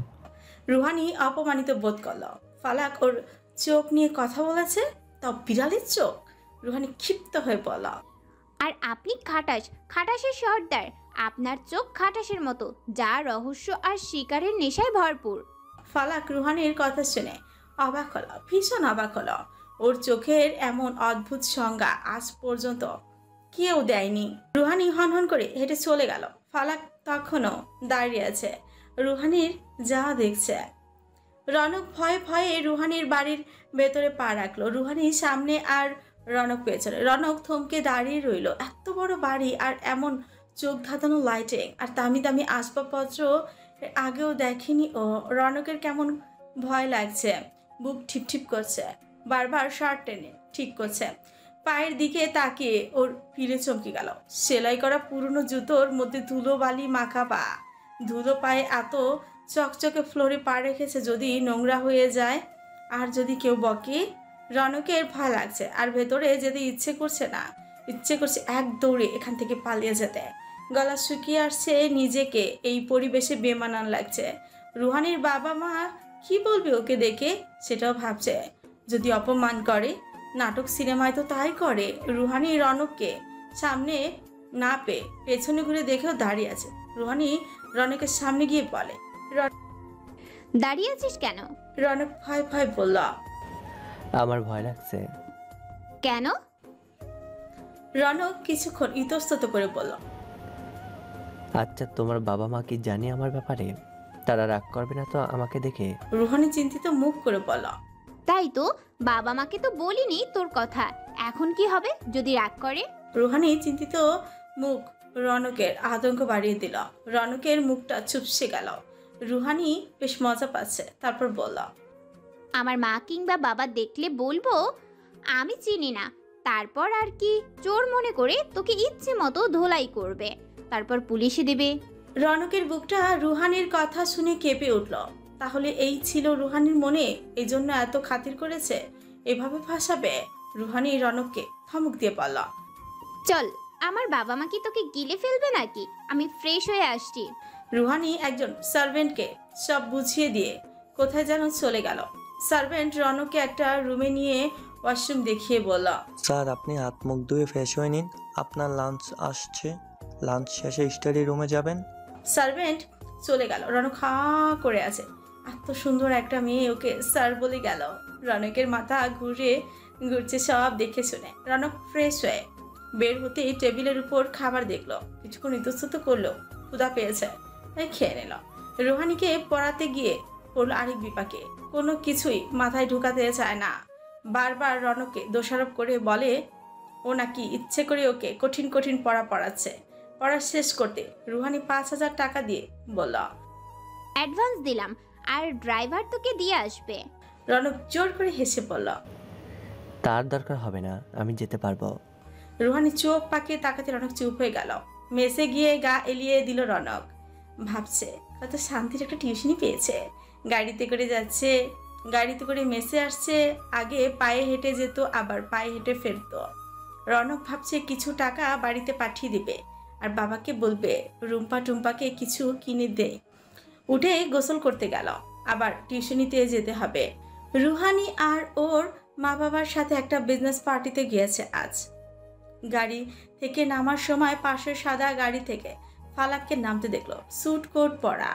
রুহানি অপমানিত বোধ করল। ফালাক ওর চোখ নিয়ে কথা বলেছে, তাও বিড়ালের চোখ। রুহানি ক্ষিপ্ত হয়ে বলল, আর আপনি খাটাসের সর্দার। আপনার চোখ খাটাসের মতো, যা রহস্য আর শিকারের নেশায় ভরপুর। ফালাক রুহানির কথা শুনে অবাক হলো, ভীষণ অবাক হলো। ওর চোখের এমন অদ্ভুত সংজ্ঞা আজ পর্যন্ত কেউ দেয়নি। রুহানি হনহন করে হেঁটে চলে গেল। ফালাক তখনও দাঁড়িয়ে আছে, রুহানির যা দেখছে। রনক ভয়ে ভয়ে রুহানির বাড়ির ভেতরে পা রাখলো। রুহানির সামনে আর রনক পেছনে। রনক থমকে দাঁড়িয়ে রইল। এত বড় বাড়ি আর এমন চোখ ধাঁধানো লাইটিং আর দামি দামি আসবাবপত্র আগেও দেখেনি ও। রনকের কেমন ভয় লাগছে, বুক ঠিপঠিপ করছে। বারবার শার্ট টেনে ঠিক করছে। পায়ের দিকে তাকিয়ে ওর ফিরে চমকে গেল। সেলাই করা পুরনো জুতোর মধ্যে ধুলো বালি মাখা পা। ধুলো পায়ে এত চকচকে ফ্লোরে পা রেখেছে, যদি নোংরা হয়ে যায় আর যদি কেউ বকে। রনকের ভয় লাগছে আর ভেতরে যেতে ইচ্ছে করছে না। ইচ্ছে করছে এক দৌড়ে এখান থেকে পালিয়ে যেতে। গলা শুকিয়ে আসছে নিজেকে। এই পরিবেশে বেমানান লাগছে। রুহানির বাবা মা কি বলবে ওকে দেখে সেটাও ভাবছে। যদি অপমান করে, নাটক সিনেমায় তো তাই করে। রুহানি রনককে সামনে না পেয়ে পেছনে ঘুরে দেখেও দাঁড়িয়ে আছে। রুহানি রনকের সামনে গিয়ে বলে, দাঁড়িয়ে আছিস কেন? রনক ভয় ভয় বলল, আমার ভয় লাগছে। কেন? রনক কিছুক্ষণ ইতস্তত করে বলল, আচ্ছা তোমার বাবা মা কি জানে আমার ব্যাপারে? তারা রাগ করবে না তো আমাকে দেখে? রুহানি চিন্তিত মুখ করে বলল, তাই তো, বাবা মাকে তো বলিনি তোর কথা। এখন কি হবে যদি রাগ করে? রুহানি চিন্তিত মুখ রনকের আতঙ্ক বাড়িয়ে দিল। রনকের মুখটা চুপসে গেল। রুহানি বেশ মজা পাচ্ছে। তারপর বলল, আমার মা কিংবা বাবা দেখলে বলবো আমি চিনি না। তারপর আর কি, চোর মনে করে তোকে ইচ্ছে মতো ধোলাই করবে, তারপর পুলিশে দেবে। রনকের বুকটা রুহানির কথা শুনে কেঁপে উঠল। তাহলে এই ছিল রুহানির মনে, এই জন্য এত খাতির করেছে, এভাবে ফাঁসাবে। রুহানি রনককে ধমক দিয়ে বলল, চল, আমার বাবা মা কি তোকে গিলে ফেলবে নাকি? আমি ফ্রেশ হয়ে আসছি। রুহানি একজন সার্ভেন্টকে সব বুঝিয়ে দিয়ে কোথায় যেন চলে গেল। সার্ভেন্ট রনককে একটা রুমে নিয়ে ওয়াশরুম দেখিয়ে বলল, স্যার আপনি হাত মুখ ধুয়ে ফ্রেশ হয়ে নিন, আপনার লাঞ্চ আসছে, লাঞ্চ শেষে স্টাডি রুমে যাবেন। সার্ভেন্ট চলে গেল। রনক হা করে আছে। এত সুন্দর একটা মেয়ে ওকে স্যার বলে গেল। রনকের মাথা ঘুরছে সব দেখে শুনে। রনক ফ্রেশ হয়ে বের হতে টেবিলের উপর খাবার দেখলো, কিছুক্ষণ ইতস্তত করলো, ক্ষুধা পেয়েছে তাই খেয়ে নিল। রুহানিকে পড়াতে গিয়ে পড়লো আরেক বিপাকে। কোনো কিছুই মাথায় ঢুকাতে চায় না। বারবার রনককে দোষারোপ করে বলে ও নাকি ইচ্ছে করে ওকে কঠিন কঠিন পড়া পড়াচ্ছে। পড়া শেষ করতে রুহানি 5,000 টাকা দিয়ে বলল, অ্যাডভান্স দিলাম, আর ড্রাইভার তোকে দিয়ে আসবে। রনক জোর করে হেসে বলল, তার দরকার হবে না, আমি যেতে পারবো। রুহানি চোখ পাকিয়ে তাকাতে রনক চুপ হয়ে গেল। মেসে গিয়ে গা এলিয়ে দিল রনক। ভাবছে কত শান্তির একটা টিউশনই পেয়েছে। গাড়িতে করে যাচ্ছে, গাড়িতে করে মেসে আসছে। আগে পায়ে হেঁটে যেত, আবার পায়ে হেঁটে ফেরতো। রনক ভাবছে কিছু টাকা বাড়িতে পাঠিয়ে দিবে আর বাবাকে বলবে রুম্পা টুম্পাকে কিছু কিনে দেয়। উঠে গোসল করতে গেল, আবার টিউশনিতে যেতে হবে। রুহানি আর ওর মা বাবার সাথে একটা বিজনেস পার্টিতে গিয়েছে আজ। গাড়ি থেকে নামার সময় পাশের সাদা গাড়ি থেকে ফালাককে নামতে দেখলো, স্যুট কোট পরা।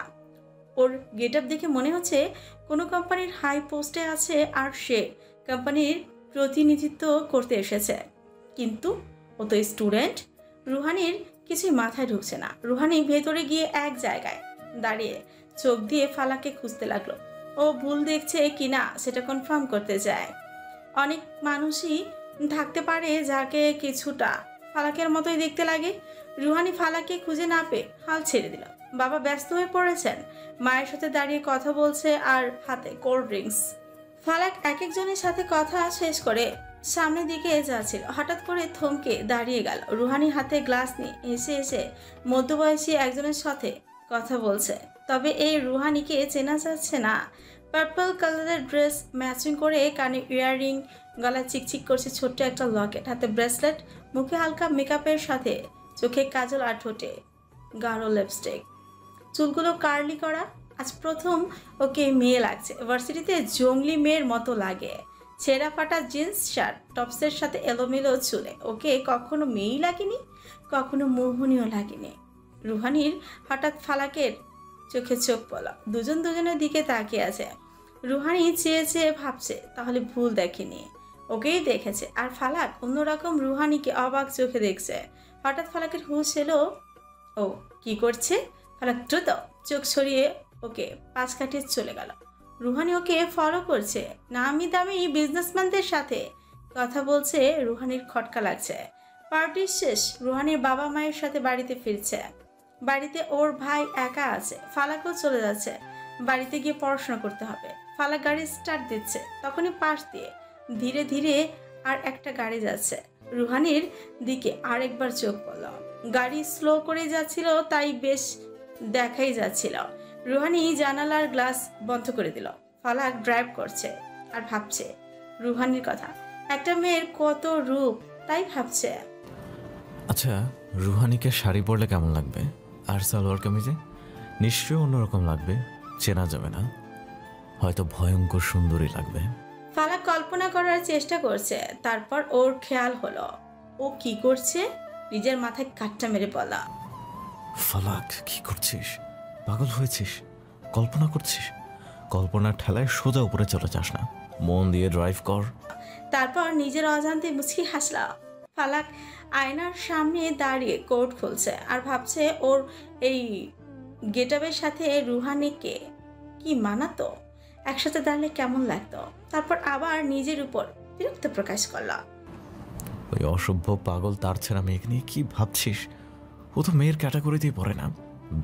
ওর গেট আপ দেখে মনে হচ্ছে কোনো কোম্পানির হাই পোস্টে আছে আর সে কোম্পানির প্রতিনিধিত্ব করতে এসেছে। কিন্তু ও তো স্টুডেন্ট। রুহানির কিছুই মাথায় ঢুকছে না। রুহানি ভেতরে গিয়ে এক জায়গায় দাঁড়িয়ে চোখ দিয়ে ফালাককে খুঁজতে লাগলো। ও ভুল দেখছে কিনা সেটা কনফার্ম করতে যায়। অনেক মানুষই থাকতে পারে যাকে কিছুটা ফালাকের মতোই দেখতে লাগে। রুহানি ফালাককে খুঁজে না পেয়ে হাল ছেড়ে দিল। বাবা ব্যস্ত হয়ে পড়েছেন, মায়ের সাথে দাঁড়িয়ে কথা বলছে আর হাতে কোল্ড ড্রিঙ্কস। ফালাক এক একজনের সাথে কথা শেষ করে সামনের দিকে যাচ্ছিল। হঠাৎ করে থমকে দাঁড়িয়ে গেল। রুহানি হাতে গ্লাস নিয়ে এসে মধ্যবয়সী একজনের সাথে কথা বলছে। তবে এই রুহানিকে চেনা যাচ্ছে না। পার্পল কালারের ড্রেস ম্যাচিং করে, কানে ইয়াররিং, গলায় চিকচিক করছে ছোট্ট একটা লকেট, হাতে ব্রেসলেট, মুখে হালকা মেকআপের সাথে চোখে কাজল আর ঠোঁটে গাঢ় লিপস্টিক, চুলগুলো কার্লি করা। আজ প্রথম ওকে মেয়ে লাগছে। ভার্সিটিতে জঙ্গলি মেয়ের মতো লাগে। ছেঁড়া ফাটা জিন্স শার্ট টপসের সাথে এলোমেলো চুলে ওকে কখনো মেয়েই লাগেনি, কখনো মোহনীয় লাগেনি। রুহানির হঠাৎ ফালাকের চোখে চোখ পড়ল। দুজন দুজনের দিকে তাকিয়ে আছে। রুহানি চেয়ে চেয়ে ভাবছে তাহলে ভুল দেখেনি, ওকেই দেখেছে। আর ফালাক অন্যরকম রুহানিকে অবাক চোখে দেখছে। হঠাৎ ফালাকের হুঁশ এলো, ও কি করছে? ফালাক দ্রুত চোখ সরিয়ে ওকে পাশ কাটিয়ে চলে গেল। রুহানি ওকে ফলো করছে। নামি দামি বিজনেসম্যানদের সাথে কথা বলছে। রুহানির খটকা লাগছে। পার্টির শেষ, রুহানির বাবা মায়ের সাথে বাড়িতে ফিরছে। বাড়িতে ওর ভাই একা আছে। ফালাকও চলে যাচ্ছে, বাড়িতে গিয়ে পড়াশোনা করতে হবে। ফালাক গাড়ি স্টার্ট দিচ্ছে, তখনই পাশ দিয়ে ধীরে ধীরে আর একটা গাড়ি যাচ্ছে। রুহানির দিকে আরেকবার চোখ পড়ল। গাড়ি স্লো করে যাচ্ছিল, তাই বেশ দেখাই যাচ্ছিল। রুহানি জানালার গ্লাস বন্ধ করে দিল। ফালাক ড্রাইভ করছে আর ভাবছে রুহানির কথা। একটা মেয়ের কত রূপ, তাই ভাবছে। আচ্ছা, রুহানিকে শাড়ি পরলে কেমন লাগবে? আর সালোয়ার কামিজে নিশ্চয়ই অন্যরকম লাগবে, চেনা যাবে না, হয়তো ভয়ঙ্কর সুন্দরী লাগবে। ফালাক কল্পনা করার চেষ্টা করছে। তারপর ওর খেয়াল হলো ও কি করছে। নিজের মাথায় কাটটা মেরে বলা, ফালাক কি করছিস? পাগল হয়েছিস? কল্পনা করছিস? কল্পনার ঠেলায় সোজা উপরে চলে যাস না, মন দিয়ে ড্রাইভ কর। তারপর নিজের অজান্তে মুচকি হাসলা। ফালাক আয়নার সামনে দাঁড়িয়ে কোট খুলছে আর ভাবছে ওর এই গেটআপের সাথে রুহানিকে কি মানাতো, একসাথে দাঁড়ালে কেমন লাগতো। তারপর আবার নিজের উপর বিরক্ত প্রকাশ করলো। ওই অসভ্য পাগল তার ছেঁড়া মেয়েকে নিয়ে কি ভাবছিস? ও তো মেয়ের ক্যাটাগরিতেই পড়ে না,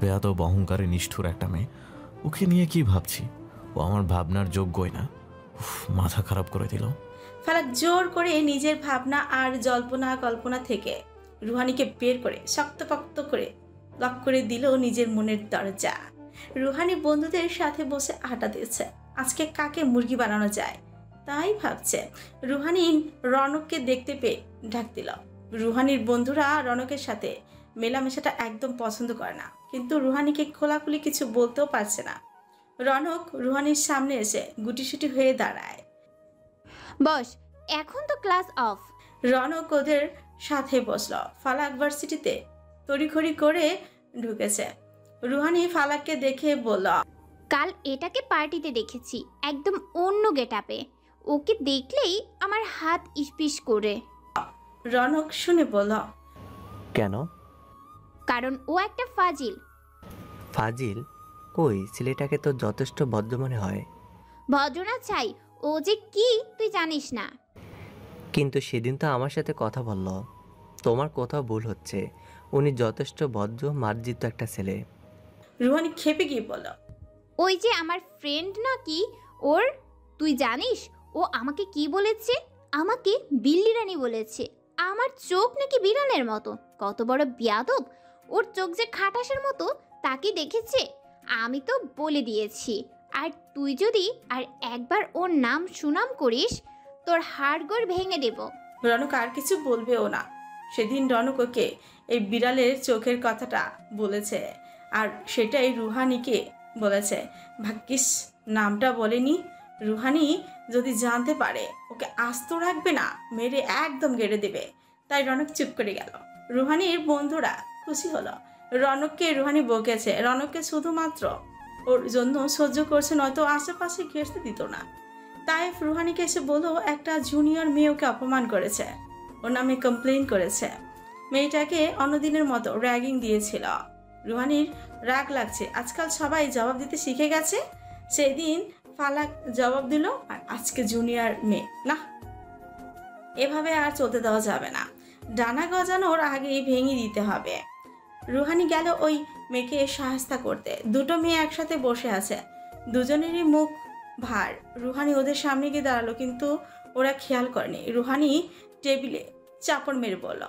বেয়াদব অহংকারে নিষ্ঠুর একটা মেয়ে। ওকে নিয়ে কি ভাবছি? ও আমার ভাবনার যোগ্যই না। মাথা খারাপ করে দিল। ফালাক জোর করে নিজের ভাবনা আর জল্পনা কল্পনা থেকে রুহানিকে বের করে শক্তপোক্ত করে লক করে দিল নিজের মনের দরজা। রুহানি বন্ধুদের সাথে বসে আড্ডা দিচ্ছে। আজকে কাকে মুরগি বানানো যায় তাই ভাবছে। রুহানি রনককে দেখতে পেয়ে ডাক দিল। রুহানির বন্ধুরা রনকের সাথে মেলামেশাটা একদম পছন্দ করে না, কিন্তু রুহানিকে খোলাখুলি কিছু বলতেও পারছে না। রনক রুহানির সামনে এসে গুটিসুটি হয়ে দাঁড়ায়। বস, এখন তো ক্লাস অফ। রনক ওদের সাথে বসল। ফালাক ভার্সিটিতে তড়িঘড়ি করে ঢুকেছে। রুহানি ফালাককে দেখে বলল, কাল এটাকে পার্টিতে দেখেছি, একদম অন্য গেটআপে। ওকে দেখলেই আমার হাত ইসপিস করে। রনক শুনে বলল, কেন? কারণ ও একটা ফাজিল। ফাজিল? কই, ছেলেটাকে তো যথেষ্ট ভদ্র মনে হয়। ভদ্রনা চাই, ও যে কি তুই জানিস না। কিন্তু সেদিন তো আমার সাথে কথা বলল। তোমার কোথাও ভুল হচ্ছে। উনি যথেষ্ট ভদ্র মার্জিত একটা ছেলে। রুহানি খেপে গিয়ে বলল, ওই যে আমার ফ্রেন্ড নাকি ওর, তুই জানিস ও আমাকে কি বলেছে? আমাকে বিল্লি রানী বলেছে। আমার চোখ নাকি বিড়ালের মতো। কত বড় বিয়াদব! ওর চোখ যে খাটাসের মতো, তাকে দেখেছে? আমি তো বলে দিয়েছি। আর তুই যদি আর একবার ওর নাম সুনাম করিস, তোর হাড়গোড় ভেঙে দেব। রনক আর কিছু বলবেও না। সেদিন রনক ওকে এই বিড়ালের চোখের কথাটা বলেছে, আর সেটাই রুহানিকে বলেছে। ভাগ্যিস নামটা বলেনি। রুহানি যদি জানতে পারে, ওকে আস্ত রাখবে না, মেরে একদম গেড়ে দেবে। তাই রনক চুপ করে গেল। রুহানির বন্ধুরা খুশি হলো। রনককে রুহানি বকেছে। রনককে শুধুমাত্র ওর জন্য সহ্য করছে, নয়তো আশেপাশে ঘেঁষতে দিত না। তাইফ রুহানিকে এসে বলল, একটা জুনিয়র মেয়ে ওকে অপমান করেছে, ওর নামে কমপ্লেন করেছে। মেয়েটাকে অন্যদিনের মতো র্যাগিং দিয়েছিল। রুহানির রাগ লাগছে। আজকাল সবাই জবাব দিতে শিখে গেছে। সেদিন ফালাক জবাব দিল, আর আজকে জুনিয়র মেয়ে। না, এভাবে আর চলতে দেওয়া যাবে না। ডানা গজানোর আগেই ভেঙে দিতে হবে। রুহানি গেল ওই মেয়েকে সাহায্য করতে। দুটো মেয়ে একসাথে বসে আছে, দুজনেরই মুখ ভার। রুহানি ওদের সামনে গিয়ে দাঁড়ালো, কিন্তু ওরা খেয়াল করেনি। রুহানি টেবিলে চাপড় মেরে বলল,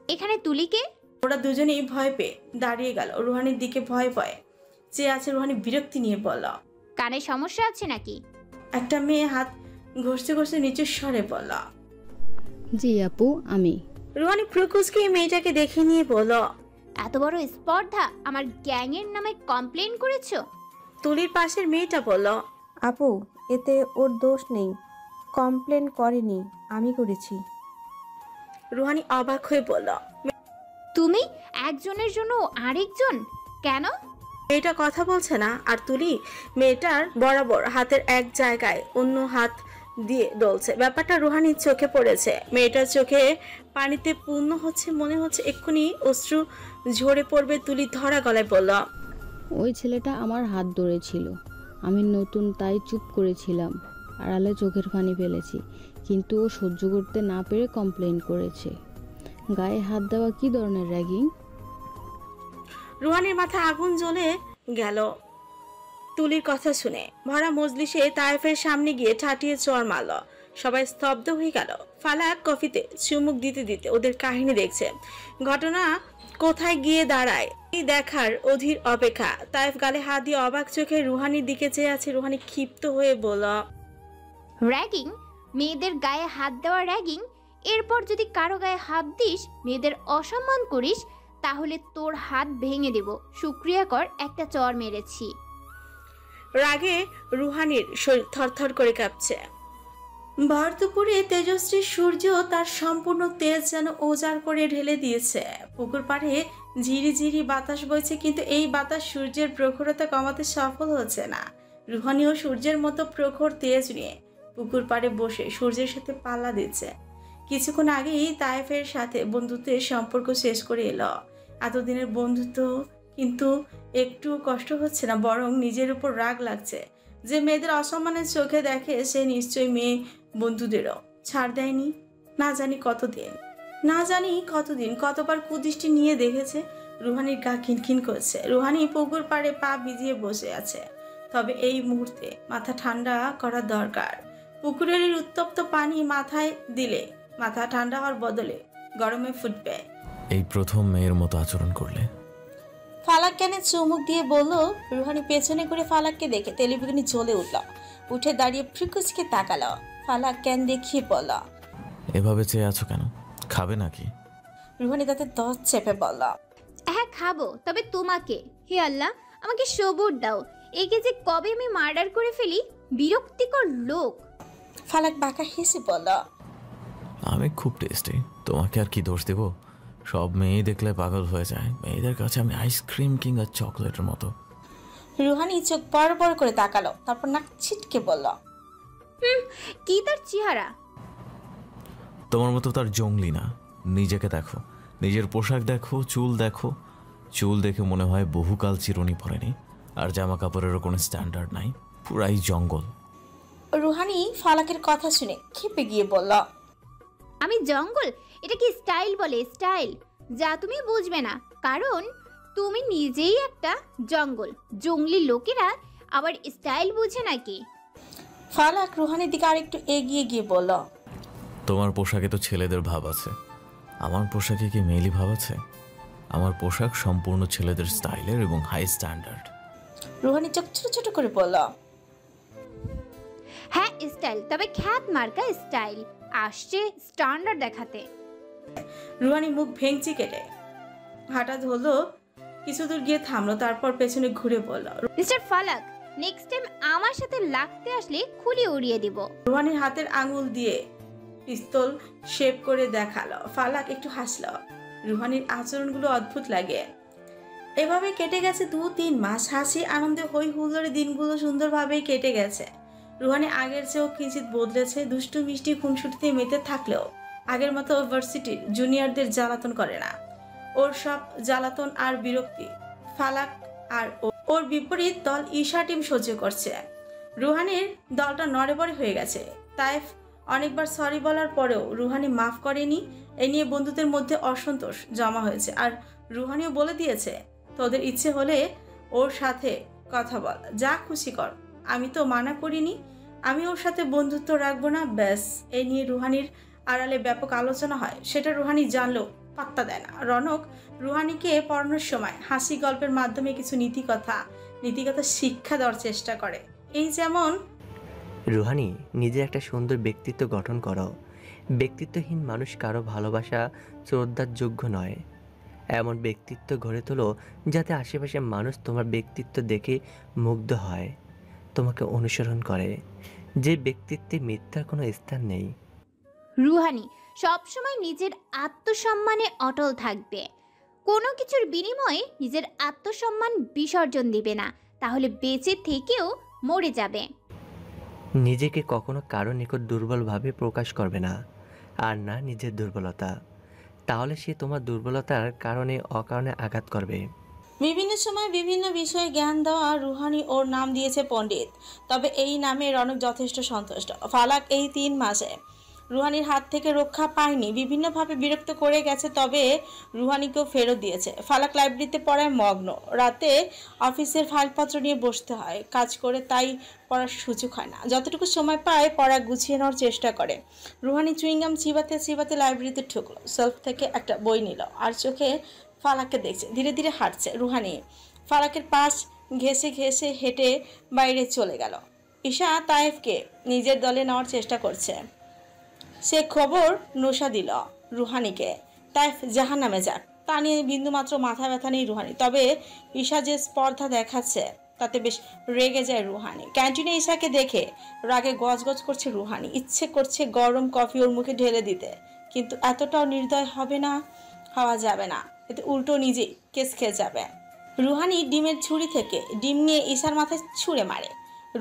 এখানে তুলিকে? ওরা দুজনেই ভয় পেয়ে দাঁড়িয়ে গেল। রুহানির দিকে ভয় ভয়ে চেয়ে আছে। রুহানি বিরক্তি নিয়ে বলল, কানে সমস্যা আছে নাকি? একটা মেয়ে হাত ঘষতে ঘষতে নিচুর স্বরে বলল, জি আপু, আমি। রুহানি প্রকুশকে মেয়েটাকে দেখে নিয়ে বলল, এত বড় স্পর্ধা আমার গ্যাংয়ের নামে কমপ্লেন করেছো? তুলির পাশের মেয়েটা বলল, আপু, এতে ওর দোষ নেই, কমপ্লেন করেনি, আমি করেছি। রুহানি অবাক হয়ে বলল, তুমি একজনের জন্য আরেকজন কেন? মেয়েটা কথা বলছে না, আর তুলি মেয়েটার বরাবর হাতের এক জায়গায় অন্য হাত দিয়ে ডলছে। ব্যাপারটা রুহানির চোখে পড়েছে। মেয়েটার চোখে পানিতে পূর্ণ হচ্ছে, মনে হচ্ছে এক্ষুনি অশ্রু ঝরে পড়বে। তুলি ধরা গলায় বলল, ওই ছেলেটা আমার হাত ধরেছিল, আমি নতুন তাই চুপ করেছিলাম, আড়ালে চোখের পানি ফেলেছি, কিন্তু ও সহ্য করতে না পেরে কমপ্লেন করেছে। গায়ে হাত দেওয়া কি ধরনের র্যাগিং? রুহানির মাথা আগুন জ্বলে গেল তুলির কথা শুনে। ভরা মজলিসে তায়েফের সামনে গিয়ে ঠাটিয়ে চড় মারল। সবাই স্তব্ধ হয়ে গেল। ফালাক কফিতে চুমুক দিতে দিতে ওদের কাহিনী দেখছে। ঘটনা কোথায় গিয়ে দাঁড়ায় এই দেখার অধীর অপেক্ষা। তায়েফ গালে হাত দিয়ে অবাক চোখে রুহানির দিকে চেয়ে আছে। রুহানি ক্ষিপ্ত হয়ে বলল, র্যাগিং? মেয়েদের গায়ে হাত দেওয়া র্যাগিং? এরপর যদি কারো গায়ে হাত দিস, মেয়েদের অসম্মান করিস, তাহলে তোর হাত ভেঙে দেব। শুকরিয়া কর একটা চড় মেরেছি। রাগে রুহানির শরীর থরথর করে কাঁপছে। ভর দুপুরে তেজস্বী সূর্য তার সম্পূর্ণ তেজ যেন ওজাড় করে ঢেলে দিয়েছে। পুকুর পাড়ে ঝিরি ঝিরি বাতাস বইছে, কিন্তু এই বাতাস সূর্যের প্রখরতা কমাতে সফল হচ্ছে না। রুহানিও সূর্যের মতো প্রখর তেজ নিয়ে পুকুর পাড়ে বসে সূর্যের সাথে পাল্লা দিচ্ছে। কিছুক্ষণ আগেই তায়েফের সাথে বন্ধুত্বের সম্পর্ক শেষ করে এলো। এতদিনের বন্ধুত্ব কিন্তু একটু কষ্ট হচ্ছে না, বরং নিজের উপর রাগ লাগছে। যে মেয়েদের অসম্মানের চোখে দেখে, সে নিশ্চয়ই মেয়ে বন্ধুদেরও ছাড় দেয়নি। না জানি কতদিন কতবার কুদৃষ্টি নিয়ে দেখেছে। রুহানির গা খিনখিন করছে। রুহানি পুকুর পাড়ে পা ভিজিয়ে বসে আছে। তবে এই মুহূর্তে মাথা ঠান্ডা করা দরকার। পুকুরের উত্তপ্ত পানি মাথায় দিলে মাথা ঠান্ডা হওয়ার বদলে গরমে ফুটবে। এই প্রথম মেয়ের মতো আচরণ করলে। ফালাক কেনে চুমুক দিয়ে বলল। রুহানি পেছনে করে ফালাককে দেখে তেলিবিগুনি জ্বলে উঠল। উঠে দাঁড়িয়ে ফ্রিকুচকে তাকালো। ফালাক ক্যান দেখিয়ে বলল, এভাবে চেয়ে আছো কেন? খাবে নাকি? রুহানি তাতে দশ চেপে বলল, হ্যাঁ খাবো, তবে তোমাকে। হে আল্লাহ, আমাকে সবুর দাও। একে যে কবে আমি মার্ডার করে ফেলি। বিরক্তিকর লোক। ফালাক বাঁকা হেসে বলল, আমি খুব টেস্টি, তোমাকে আর কি দোষ দেব? সব মেয়ে দেখলে পাগল হয়ে যায়, মেয়েদের কাছে আমি আইসক্রিম কিংবা চকলেটের মতো। রুহানি চোখ বড় বড় করে তাকালো, তারপর নাক ছিটকে বলল, কি তার চেহারা? তোমার মতো তার জঙ্গলি না। নিজেকে দেখো, নিজের পোশাক দেখো, চুল দেখো। চুল দেখে মনে হয় বহুকাল চিরুনি পরেনি, আর জামা কাপড়েরও কোনো স্ট্যান্ডার্ড নাই, পুরাই জঙ্গল। রুহানি ফালাকের কথা শুনে খেপে গিয়ে বলল, আমি জঙ্গল? এটা কি স্টাইল বলে? স্টাইল যা তুমি বুঝবে না, কারণ তুমি নিজেই একটা জঙ্গল। জঙ্গলি লোকেরা আবার স্টাইল বুঝে নাকি? ফালাক রুহানির দিকে আরেকটু এগিয়ে গিয়ে বলল, তোমার পোশাকে তো ছেলেদের ভাব আছে, আমার পোশাকে কি মেয়েলি ভাব আছে? আমার পোশাক সম্পূর্ণ ছেলেদের স্টাইলের এবং হাই স্ট্যান্ডার্ড। রুহানি চোখ ছোট ছোট করে বলল, হ্যাঁ স্টাইল, তবে খ্যাত মার্কা স্টাইল। আসছে স্ট্যান্ডার্ড দেখাতে। রুহানি মুখ ভেঙচি কেটে হাঁটা ধরলো, কিছু দূর গিয়ে থামলো, তারপর পেছনে ঘুরে বলল, মিস্টার ফালাক, নেক্সট টাইম আমার সাথে লাগতে আসলে খুলি উড়িয়ে দিব। রুহানির হাতের আঙুল দিয়ে পিস্তল শেপ করে দেখালো। ফালাক একটু হাসলো। রুহানির আচরণগুলো অদ্ভুত লাগে। এভাবে কেটে গেছে 2-3 মাস। হাসি আনন্দে হই হুল্লোড়ে দিনগুলো সুন্দরভাবেই কেটে গেছে। রুহানি আগের চেয়েও কিঞ্চিত বদলেছে। দুষ্টু মিষ্টি খুনসুটিতে মেতে থাকলেও আগের মতো ভার্সিটির জুনিয়রদের জ্বালাতন করে না। ওর সব জ্বালাতন আর বিরক্তি ফালাক আর ওর বিপরীত দল ঈশা টিম সহ্য করছে। রুহানির দলটা নড়েবড়ে হয়ে গেছে। তাইফ অনেকবার সরি বলার পরেও রুহানি মাফ করেনি। এ নিয়ে বন্ধুদের মধ্যে অসন্তোষ জমা হয়েছে। আর রুহানিও বলে দিয়েছে, তোদের ইচ্ছে হলে ওর সাথে কথা বল, যা খুশি কর, আমি তো মানা করিনি, আমি ওর সাথে বন্ধুত্ব রাখবো না। ব্যাস, এই নিয়ে রুহানির আড়ালে ব্যাপক আলোচনা হয়। সেটা রুহানি জানলেও পাত্তা দেয় না। রনক রুহানিকে পড়ানোর সময় হাসি গল্পের মাধ্যমে কিছু নীতিকথা শিক্ষা দেওয়ার চেষ্টা করে। এই যেমন, রুহানি, নিজের একটা সুন্দর ব্যক্তিত্ব গঠন করো। ব্যক্তিত্বহীন মানুষ কারো ভালোবাসা শ্রদ্ধার যোগ্য নয়। এমন ব্যক্তিত্ব গড়ে তোলো যাতে আশেপাশে মানুষ তোমার ব্যক্তিত্ব দেখে মুগ্ধ হয়, তোমাকে অনুসরণ করে। যে ব্যক্তিত্বে মিথ্যার কোনো স্থান নেই। রুহানি সবসময় নিজের আত্মসম্মানে অটল থাকবে। কোনো কিছুর বিনিময়ে নিজের আত্মসম্মান বিসর্জন দিবে না, তাহলে বেঁচে থেকেও মরে যাবে। নিজেকে কখনো কারো নিকট দুর্বলভাবে প্রকাশ করবে না, আর না নিজের দুর্বলতা। তাহলে সে তোমার দুর্বলতার কারণে অকারণে আঘাত করবে। বিভিন্ন সময় বিভিন্ন বিষয়ে জ্ঞান দেওয়া রুহানি ওর নাম দিয়েছে পণ্ডিত। তবে এই নামে রনক যথেষ্ট সন্তুষ্ট। ফালাক এই 3 মাসে রুহানির হাত থেকে রক্ষা পায়নি, বিভিন্নভাবে বিরক্ত করে গেছে, তবে রুহানিকেও ফেরত দিয়েছে। ফালাক লাইব্রেরিতে পড়ায় মগ্ন। রাতে অফিসের ফাইলপত্র নিয়ে বসতে হয় কাজ করে, তাই পড়ার সুযোগ হয় না। যতটুকু সময় পায় পড়া গুছিয়ে নেওয়ার চেষ্টা করে। রুহানি চুইংগাম চিবাতে চিবাতে লাইব্রেরিতে ঢুকলো, সেলফ থেকে একটা বই নিল, আর চোখে ফালাককে দেখছে। ধীরে ধীরে হাঁটছে রুহানি। ফালাকের পাশ ঘেঁষে ঘেঁষে হেঁটে বাইরে চলে গেল। ঈশা তাইফকে নিজের দলে নেওয়ার চেষ্টা করছে। সে খবর নুশা দিল রুহানিকে, তাইফ জাহান্নামে যাক, তা নিয়ে বিন্দুমাত্র মাথা ব্যথা নেই রুহানি। তবে ঈশা যে স্পর্ধা দেখাচ্ছে তাতে বেশ রেগে যায় রুহানি। ক্যান্টিনে ঈশাকে দেখে রাগে গজগজ করছে রুহানি। ইচ্ছে করছে গরম কফি ওর মুখে ঢেলে দিতে, কিন্তু এতটাও নির্দয় হওয়া যাবে না, এতে উল্টো নিজেই কেস খেয়ে যাবে। রুহানি ডিমের ঝুড়ি থেকে ডিম নিয়ে ঈশার মাথায় ছুঁড়ে মারে।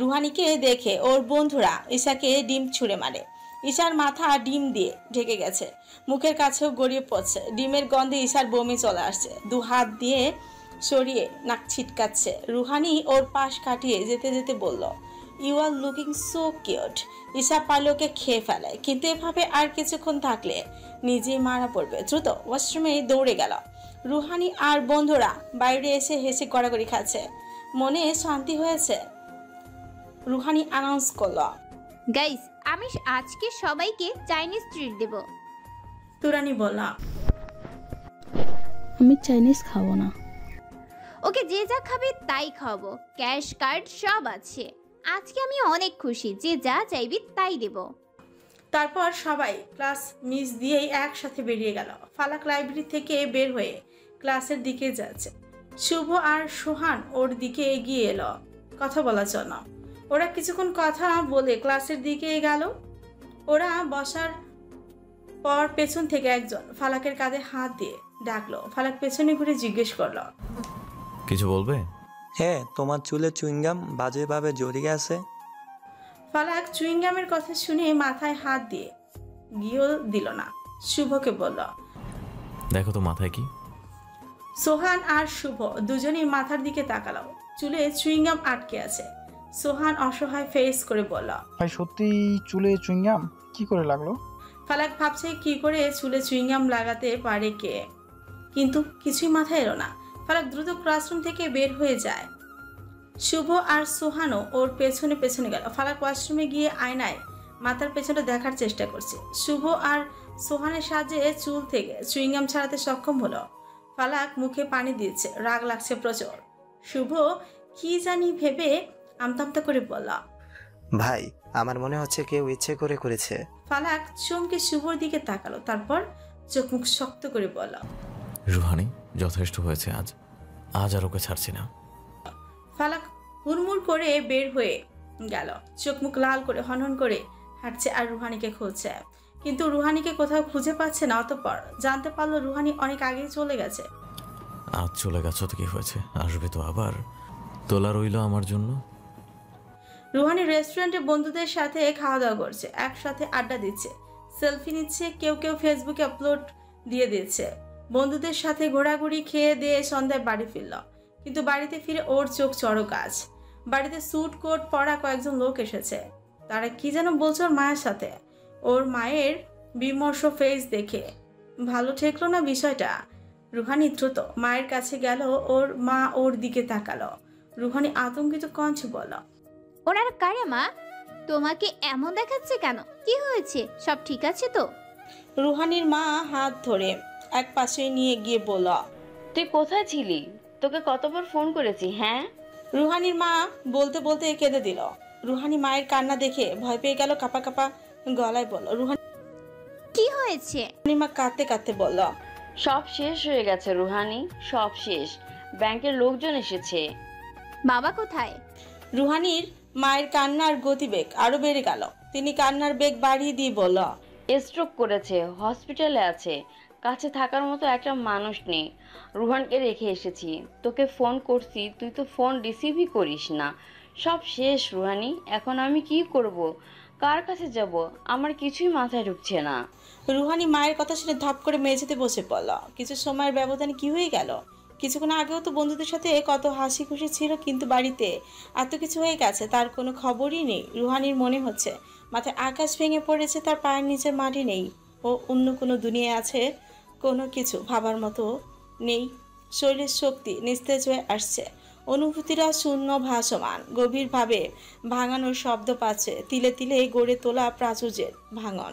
রুহানিকে দেখে ওর বন্ধুরা ঈশাকে ডিম ছুঁড়ে মারে। ঈশার মাথা ডিম দিয়ে ঢেকে গেছে, মুখের কাছেও গড়িয়ে পড়ছে। ডিমের গন্ধে ঈশার বমি চলে আসছে, 2 হাত দিয়ে সরিয়ে নাক ছিটকাচ্ছে। রুহানি ওর পাশ কাটিয়ে যেতে যেতে বলল, you are looking so cute. Isha পারলে ওকে খেয়ে ফেলে, কিন্তু এভাবে আর কিছুক্ষণ থাকলে নিজেই মারা পড়বে। দ্রুত ওয়াশরুমে দৌড়ে গেল। রুহানি আর বন্ধুরা বাইরে এসে হেসে গড়াগড়ি খাচ্ছে, মনে শান্তি হয়েছে। রুহানি অ্যানাউন্স করল, গাইস, আমি আজকে সবাইকে চাইনিজ ট্রিট দেব। তুরানি বলল, আমি চাইনিজ খাবো না। ওকে যে যা খাবে তাই খাবো, ক্যাশ কার্ড সব আছে। আজকে আমি অনেক খুশি, যে যা চাইবি তাই দেব। তারপর সবাই ক্লাস মিস দিয়েই একসাথে বেরিয়ে গেল। ফালাক লাইব্রেরি থেকে বের হয়ে ক্লাসের দিকে যাচ্ছে। শুভ আর সোহান ওর দিকে এগিয়ে এলো কথা বলার জন্য। ওরা কিছুক্ষণ কথা বলে ক্লাসের দিকে গেল। ওরা বসার পর পেছন থেকে একজন ফালাকের কাঁধে হাত দিয়ে ডাকলো। ফালাক পেছনে ঘুরে জিজ্ঞেস করলো, কিছু বলবে? হ্যাঁ, তোমার চুলে চুইংগাম বাজেভাবে জড়িয়ে আছে। ফালাক চুইংগামের কথা শুনে মাথায় হাত দিয়ে গিয়েও দিল না। শুভকে বলল, দেখো তো মাথায় কি। সোহান আর শুভ দুজনেই মাথার দিকে তাকালো। চুলে চুইংগাম আটকে আছে। সোহান অসহায় ফেস করে বলল, ভাই সত্যি চুলে চুইংগাম কি করে লাগলো? ফালাক ভাবছে কি করে চুলে চুইংগাম লাগাতে পারে কে, কিন্তু কিছুই মাথায় এলো না। ফালাক দ্রুত ক্লাসরুম থেকে বের হয়ে যায়। শুভ আর সোহানও ওর পেছনে পেছনে গেল। ফালাক ওয়াশরুমে গিয়ে আয়নায় মাথার পেছনে দেখার চেষ্টা করছে। শুভ আর সোহানের সাহায্যে চুল থেকে চুইংগাম ছাড়াতে সক্ষম হলো। ফালাক মুখে পানি দিয়েছে, রাগ লাগছে প্রচুর। শুভ কি জানি ভেবে আমতামতা করে বলল, ভাই আমার মনে হচ্ছে কেউ ইচ্ছে করে করেছে। ফালাক চমকে শুভর দিকে তাকালো, তারপর চোখ মুখ শক্ত করে বলল, রুহানি যথেষ্ট হয়েছে, আজ আর ওকে ছাড়ছি না। ফালাক হুড়মুড় করে বের হয়ে গেল। চোখ মুখ লাল করে হনহন করে হাঁটছে আর রুহানিকে খুঁজছে, কিন্তু রুহানিকে কোথাও খুঁজে পাচ্ছে না। অতঃপর জানতে পারলো রুহানি অনেক আগেই চলে গেছে। আজ চলে গেছো তো কি হয়েছে, আসবে তো আবার। তোলা রইল আমার জন্য। রুহানি রেস্টুরেন্টে বন্ধুদের সাথে খাওয়া দাওয়া করছে, একসাথে আড্ডা দিচ্ছে, সেলফি নিচ্ছে, কেউ কেউ ফেসবুকে আপলোড দিয়ে দিচ্ছে। বন্ধুদের সাথে ঘোরাঘুরি খেয়ে দিয়ে সন্ধ্যায় বাড়ি ফিরল, কিন্তু বাড়িতে ফিরে ওর চোখ চড়ক আজ। বাড়িতে স্যুট কোট পরা কয়েকজন লোক এসেছে। তারা কি যেন বলছে ওর মায়ের সাথে। ওর মায়ের বিমর্ষ ফেস দেখে ভালো ঠেকলো না বিষয়টা। রুহানি দ্রুত মায়ের কাছে গেল। ওর মা ওর দিকে তাকালো। রুহানি আতঙ্কিত কণ্ঠে বলল, ওনার কারে মা? তোমাকে এমন দেখাচ্ছে কেন? কি হয়েছে? সব ঠিক আছে তো? রুহানির মা হাত ধরে এক পাশে নিয়ে গিয়ে বলল, তুই কোথায় ছিলি? তোকে কতবার ফোন করেছি। হ্যাঁ, রুহানির মা বলতে বলতে কেঁদে দিল। রুহানি মায়ের কান্না দেখে ভয় পেয়ে গেল, কাঁপা কাঁপা গলায় বলল, রুহানি কি হয়েছে? মা কাঁদতে কাঁদতে বলল, সব শেষ হয়ে গেছে রুহানি, সব শেষ। ব্যাংকের লোকজন এসেছে। বাবা কোথায়? রুহানির মায়ের কান্নার গতিবেগ আরো বেড়ে গেল। তিনি কান্নার বেগ বাড়িয়ে দিয়ে বলল, স্ট্রোক করেছে, হসপিটালে আছে। কাছে থাকার মতো একটা মানুষ নেই। রুহানকে রেখে এসেছি। তোকে ফোন করছি, তুই তো ফোন রিসিভই করিস না। সব শেষ রুহানি। এখন আমি কি করব? কার কাছে যাব? আমার কিছুই মাথায় ঢুকছে না। রুহানি মায়ের কথা শুনে ধাপ করে মেঝেতে বসে পড়ল। কিছু সময়ের ব্যবধানে কি হয়ে গেল? কিছুক্ষণ আগেও তো বন্ধুদের সাথে কত হাসি খুশি ছিল, কিন্তু বাড়িতে এত কিছু হয়ে গেছে তার কোনো খবরই নেই। রুহানির মনে হচ্ছে মাথায় আকাশ ভেঙে পড়েছে, তার পায়ের নিচে মাটি নেই। ও অন্য কোনো দুনিয়ায় আছে, কোনো কিছু ভাবার মতো নেই। শরীরের শক্তি নিস্তেজ হয়ে আসছে, অনুভূতিরা শূন্য ভাসমান, গভীরভাবে ভাঙানোর শব্দ পাচ্ছে, তিলে তিলে গড়ে তোলা প্রাচুর্যের ভাঙন।